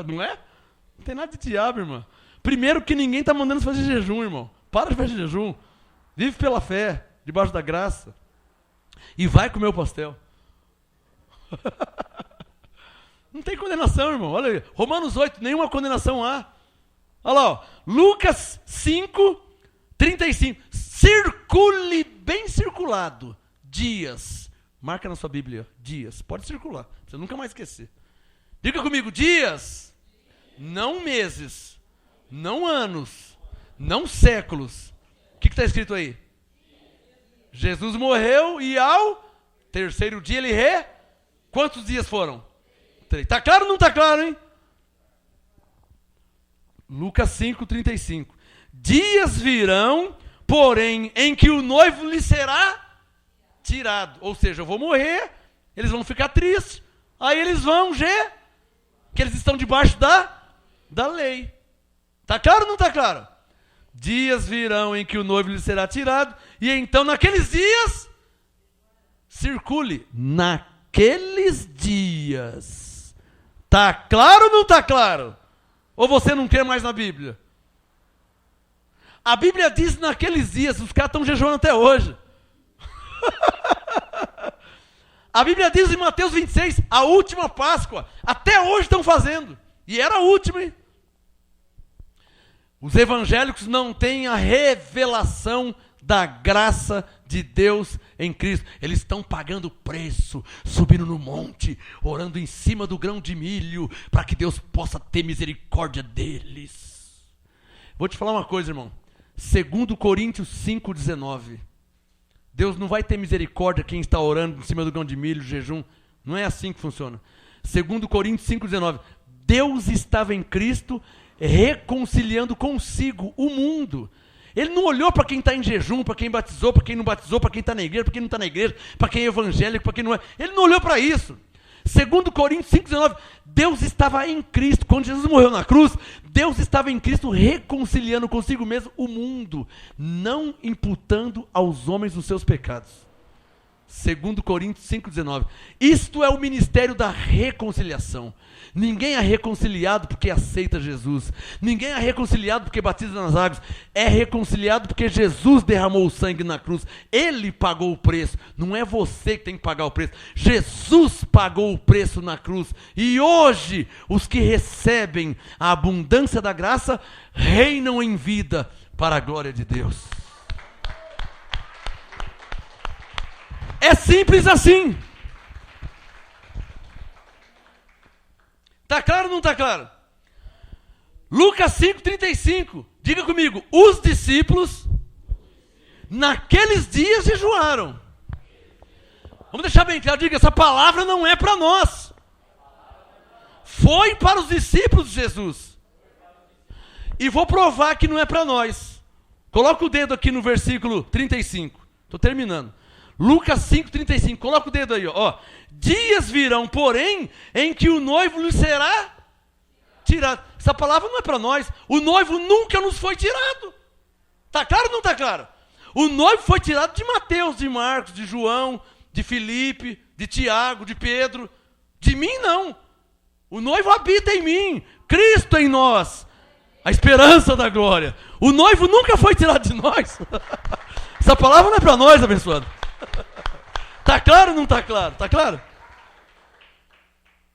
Não é? Não tem nada de diabo, irmão. Primeiro que ninguém está mandando fazer jejum, irmão. Para de fazer jejum. Vive pela fé, debaixo da graça. E vai comer o pastel. Não tem condenação, irmão. Olha aí. Romanos 8, nenhuma condenação há. Olha lá, ó. Lucas 5, 35. Circule bem circulado. Dias. Marca na sua Bíblia. Dias. Pode circular. Você nunca mais esquecer. Diga comigo. Dias. Não meses. Não anos. Não séculos. O que está escrito aí? Jesus morreu e ao terceiro dia ele Quantos dias foram? 3. Está claro ou não está claro, hein? Lucas 5, 35. Dias virão, porém, em que o noivo lhe será tirado. Ou seja, eu vou morrer, eles vão ficar tristes, aí eles vão que eles estão debaixo da lei. Está claro ou não está claro? Dias virão em que o noivo lhe será tirado, e então naqueles dias, circule. Naqueles dias. Está claro ou não está claro? Ou você não crê mais na Bíblia? A Bíblia diz naqueles dias, os caras estão jejuando até hoje. A Bíblia diz em Mateus 26, a última Páscoa, até hoje estão fazendo. E era a última, hein? Os evangélicos não têm a revelação da graça de Deus em Cristo. Eles estão pagando preço, subindo no monte, orando em cima do grão de milho, para que Deus possa ter misericórdia deles. Vou te falar uma coisa, irmão. 2 Coríntios 5,19. Deus não vai ter misericórdia quem está orando em cima do grão de milho, jejum. Não é assim que funciona. 2 Coríntios 5,19. Deus estava em Cristo reconciliando consigo o mundo. Ele não olhou para quem está em jejum, para quem batizou, para quem não batizou, para quem está na igreja, para quem não está na igreja, para quem é evangélico, para quem não é. Ele não olhou para isso. 2 Coríntios 5,19, Deus estava em Cristo. Quando Jesus morreu na cruz, Deus estava em Cristo reconciliando consigo mesmo o mundo, não imputando aos homens os seus pecados. 2 Coríntios 5,19. Isto é o ministério da reconciliação. Ninguém é reconciliado porque aceita Jesus. Ninguém é reconciliado porque batiza nas águas. É reconciliado porque Jesus derramou o sangue na cruz. Ele pagou o preço. Não é você que tem que pagar o preço. Jesus pagou o preço na cruz. E hoje, os que recebem a abundância da graça reinam em vida para a glória de Deus. É simples assim. Está claro ou não está claro? Lucas 5,35. Diga comigo. Os discípulos, naqueles dias, jejuaram. Vamos deixar bem claro. Diga, essa palavra não é para nós. Foi para os discípulos de Jesus. E vou provar que não é para nós. Coloca o dedo aqui no versículo 35. Estou terminando. Lucas 5,35, coloca o dedo aí, ó. Dias virão, porém, em que o noivo lhe será tirado. Essa palavra não é para nós. O noivo nunca nos foi tirado. Está claro ou não está claro? O noivo foi tirado de Mateus, de Marcos, de João, de Filipe, de Tiago, de Pedro. De mim não. O noivo habita em mim. Cristo em nós. A esperança da glória. O noivo nunca foi tirado de nós. Essa palavra não é para nós, abençoado. Está claro ou não está claro? Está claro?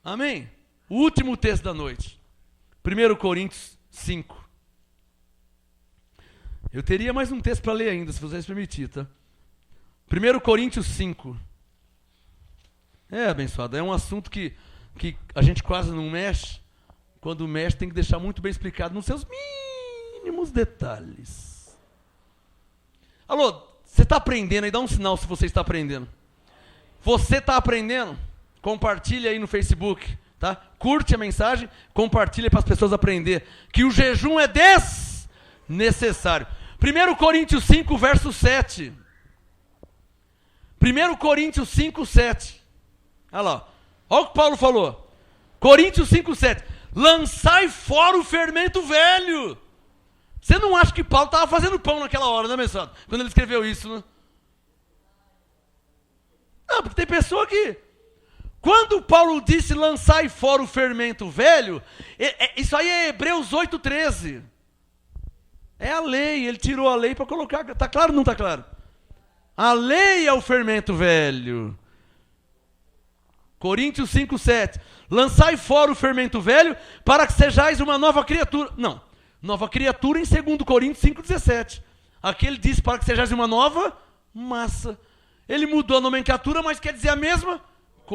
Amém? O último texto da noite. 1 Coríntios 5. Eu teria mais um texto para ler ainda, se vocês permitirem, tá? 1 Coríntios 5. Abençoado, é um assunto que a gente quase não mexe. Quando mexe, tem que deixar muito bem explicado nos seus mínimos detalhes. Alô, você está aprendendo aí? Dá um sinal se você está aprendendo. Você está aprendendo? Compartilha aí no Facebook, tá? Curte a mensagem, compartilha para as pessoas aprenderem que o jejum é desnecessário. 1 Coríntios 5, verso 7. 1 Coríntios 5, 7. Olha lá. Olha o que Paulo falou. Coríntios 5, 7. Lançai fora o fermento velho. Você não acha que Paulo estava fazendo pão naquela hora, né, abençoado? Quando ele escreveu isso, né? Não, porque tem pessoa que... Quando Paulo disse lançai fora o fermento velho, isso aí é Hebreus 8,13. É a lei, ele tirou a lei para colocar. Está claro ou não está claro? A lei é o fermento velho. Coríntios 5, 7. Lançai fora o fermento velho para que sejais uma nova criatura. Não, nova criatura em 2 Coríntios 5, 17. Aqui ele diz para que sejais uma nova massa. Ele mudou a nomenclatura, mas quer dizer a mesma coisa.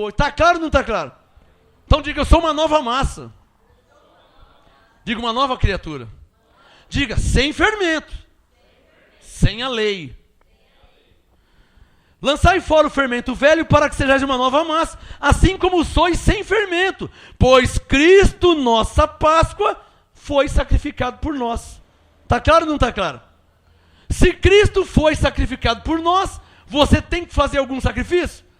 Está claro ou não está claro? Então diga, eu sou uma nova massa. Diga, uma nova criatura. Diga, sem fermento. Sem a lei. Lançai fora o fermento velho para que sejais uma nova massa, assim como sois sem fermento, pois Cristo, nossa Páscoa, foi sacrificado por nós. Está claro ou não está claro? Se Cristo foi sacrificado por nós, você tem que fazer algum sacrifício?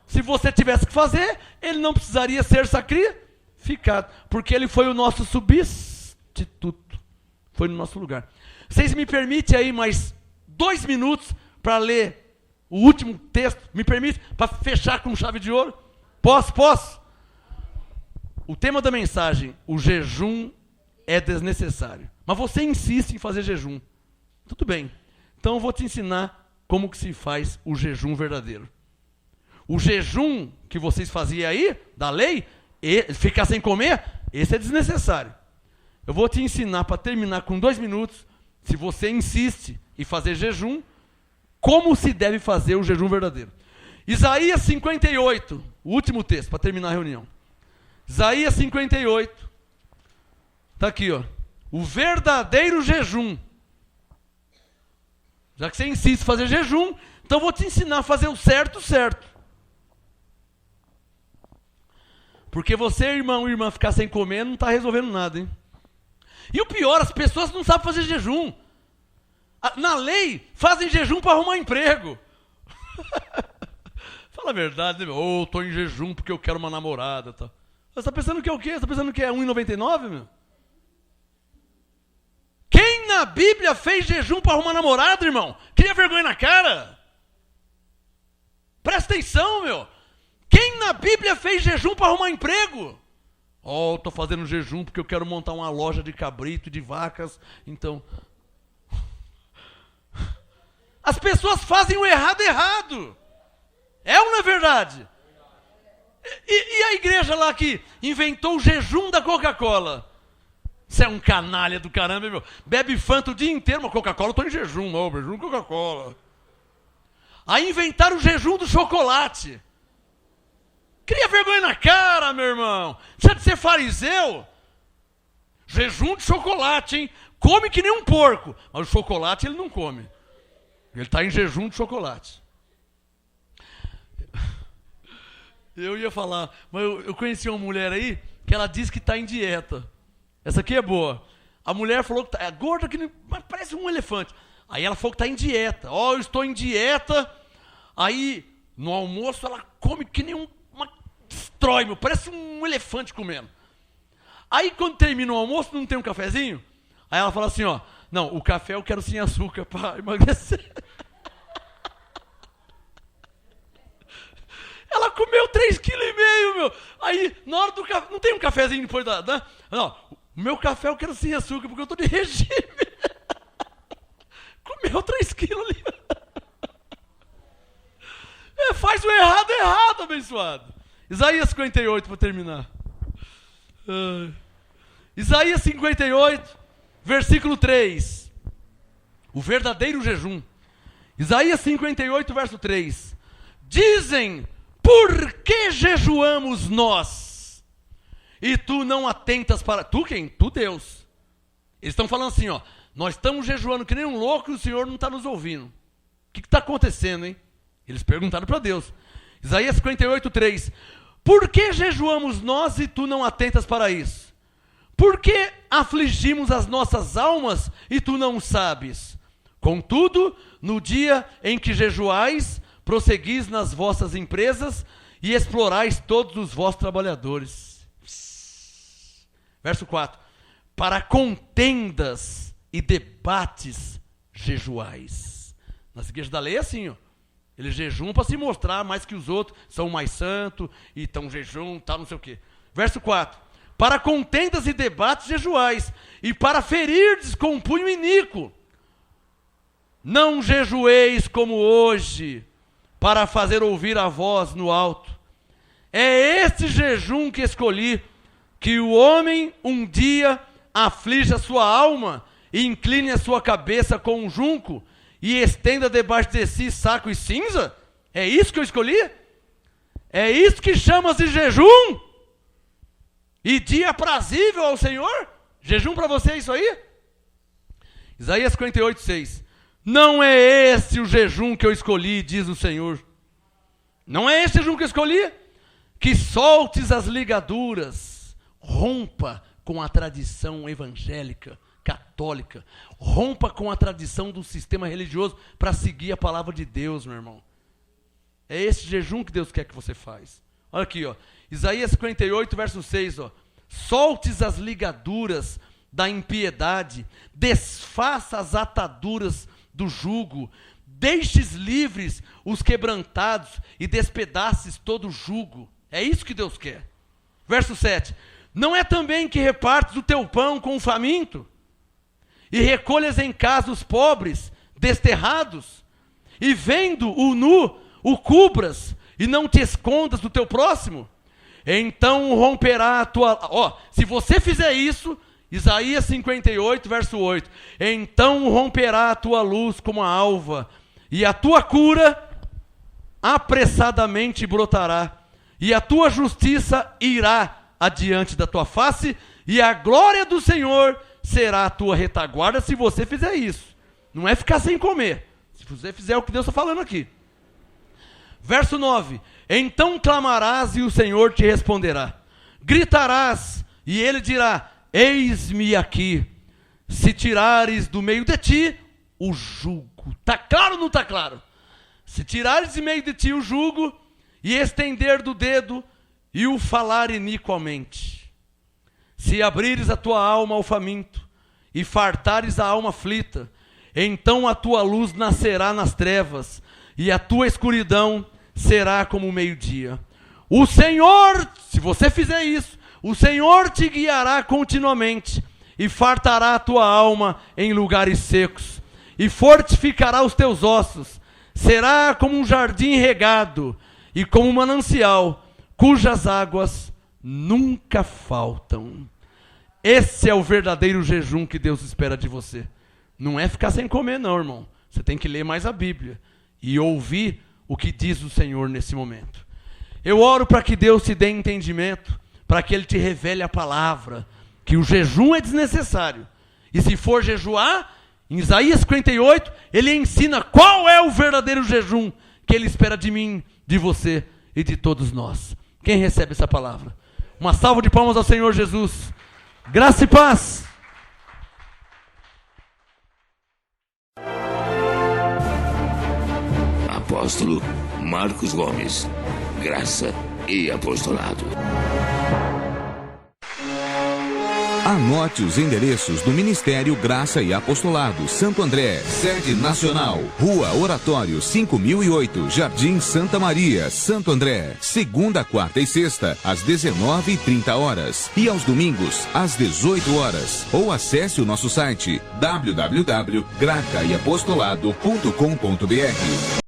Se você tivesse que fazer, ele não precisaria ser sacrificado, porque ele foi o nosso substituto. Foi no nosso lugar. Vocês me permitem aí mais 2 minutos para ler o último texto? Me permite? Para fechar com chave de ouro? Posso? O tema da mensagem, o jejum é desnecessário. Mas você insiste em fazer jejum. Tudo bem. Então eu vou te ensinar como que se faz o jejum verdadeiro. O jejum que vocês faziam aí, da lei, ficar sem comer, esse é desnecessário. Eu vou te ensinar, para terminar com 2 minutos, se você insiste em fazer jejum, como se deve fazer o jejum verdadeiro. Isaías 58, o último texto, para terminar a reunião. Isaías 58, está aqui, ó. O verdadeiro jejum. Já que você insiste em fazer jejum, então eu vou te ensinar a fazer o certo. Porque você, irmão e irmã, ficar sem comer não está resolvendo nada, hein? E o pior, as pessoas não sabem fazer jejum. Na lei, fazem jejum para arrumar emprego. Fala a verdade, né, meu? Estou em jejum porque eu quero uma namorada. Tá. Você está pensando que é o quê? Você está pensando que é R$1,99, meu? Quem na Bíblia fez jejum para arrumar namorada, irmão? Cria vergonha na cara. Presta atenção, meu. Quem na Bíblia fez jejum para arrumar emprego? Estou fazendo jejum porque eu quero montar uma loja de cabrito, de vacas. Então... As pessoas fazem o errado. É ou não é verdade? E a igreja lá que inventou o jejum da Coca-Cola? Você é um canalha do caramba, meu. Bebe Fanta o dia inteiro, mas Coca-Cola eu estou em jejum. Não, jejum Coca-Cola. Aí inventaram o jejum do chocolate. Cria vergonha na cara, meu irmão. Precisa de ser fariseu? Jejum de chocolate, hein? Come que nem um porco. Mas o chocolate ele não come. Ele está em jejum de chocolate. Eu ia falar, mas eu conheci uma mulher aí que ela disse que está em dieta. Essa aqui é boa. A mulher falou que é gorda, mas parece um elefante. Aí ela falou que está em dieta. Eu estou em dieta. Aí, no almoço, ela come que nem destrói, meu. Parece um elefante comendo. Aí, quando termina o almoço, não tem um cafezinho? Aí ela fala assim, não, o café eu quero sem açúcar para emagrecer. Ela comeu 3,5 kg, meu. Aí, na hora do café, não tem um cafezinho depois da... Não, o meu café eu quero sem açúcar, porque eu estou de regime. Comeu 3 quilos ali. Faz o errado, abençoado. Isaías 58, para terminar. Isaías 58, versículo 3. O verdadeiro jejum. Isaías 58, verso 3. Dizem, por que jejuamos nós? E tu não atentas para... Tu quem? Tu Deus. Eles estão falando assim, ó. Nós estamos jejuando que nem um louco e o Senhor não está nos ouvindo. O que está acontecendo, hein? Eles perguntaram para Deus. Isaías 58, 3. Por que jejuamos nós e tu não atentas para isso? Por que afligimos as nossas almas e tu não sabes? Contudo, no dia em que jejuais, prosseguis nas vossas empresas e explorais todos os vossos trabalhadores. Verso 4. Para contendas e debates jejuais. Nas igrejas da lei é assim, ó. Eles jejuam para se mostrar mais que os outros, são mais santos, e estão jejum, tal, não sei o quê. Verso 4. Para contendas e debates jejuais, e para ferirdes com punho iníquo. Não jejueis como hoje, para fazer ouvir a voz no alto. É esse jejum que escolhi, que o homem um dia aflige a sua alma, e incline a sua cabeça com um junco, e estenda debaixo de si saco e cinza? É isso que eu escolhi? É isso que chamas de jejum? E dia aprazível ao Senhor? Jejum para você é isso aí? Isaías 58, 6. Não é esse o jejum que eu escolhi, diz o Senhor. Não é esse o jejum que eu escolhi? Que soltes as ligaduras, rompa com a tradição evangélica, católica, rompa com a tradição do sistema religioso para seguir a palavra de Deus, meu irmão. É esse jejum que Deus quer que você faz. Olha aqui, ó. Isaías 58, verso 6, ó. Soltes as ligaduras da impiedade, desfaça as ataduras do jugo, deixes livres os quebrantados e despedaces todo o jugo. É isso que Deus quer. Verso 7. Não é também que repartes o teu pão com o faminto? E recolhas em casa os pobres, desterrados? E vendo o nu, o cubras, e não te escondas do teu próximo? Então romperá a tua... Ó, se você fizer isso, Isaías 58, verso 8. Então romperá a tua luz como a alva, e a tua cura apressadamente brotará, e a tua justiça irá adiante da tua face, e a glória do Senhor será a tua retaguarda se você fizer isso. Não é ficar sem comer. Se você fizer o que Deus está falando aqui. Verso 9. Então clamarás e o Senhor te responderá. Gritarás e ele dirá, eis-me aqui. Se tirares do meio de ti o jugo. Está claro ou não está claro? Se tirares de meio de ti o jugo e estender do dedo e o falar iniquamente. Se abrires a tua alma ao faminto e fartares a alma aflita, então a tua luz nascerá nas trevas e a tua escuridão será como o meio-dia. O Senhor, se você fizer isso, o Senhor te guiará continuamente e fartará a tua alma em lugares secos e fortificará os teus ossos. Será como um jardim regado e como um manancial, cujas águas nunca faltam. Esse é o verdadeiro jejum que Deus espera de você. Não é ficar sem comer não, irmão. Você tem que ler mais a Bíblia e ouvir o que diz o Senhor nesse momento. Eu oro para que Deus te dê entendimento, para que Ele te revele a palavra, que o jejum é desnecessário. E se for jejuar, em Isaías 58, Ele ensina qual é o verdadeiro jejum que Ele espera de mim, de você e de todos nós. Quem recebe essa palavra? Uma salva de palmas ao Senhor Jesus. Graça e paz. Apóstolo Marcos Gomes. Graça e apostolado. Anote os endereços do Ministério Graça e Apostolado Santo André, sede nacional, Rua Oratório 5008, Jardim Santa Maria, Santo André, segunda, quarta e sexta, às 19h30 e aos domingos, às 18 horas. Ou acesse o nosso site www.gracaiapostolado.com.br.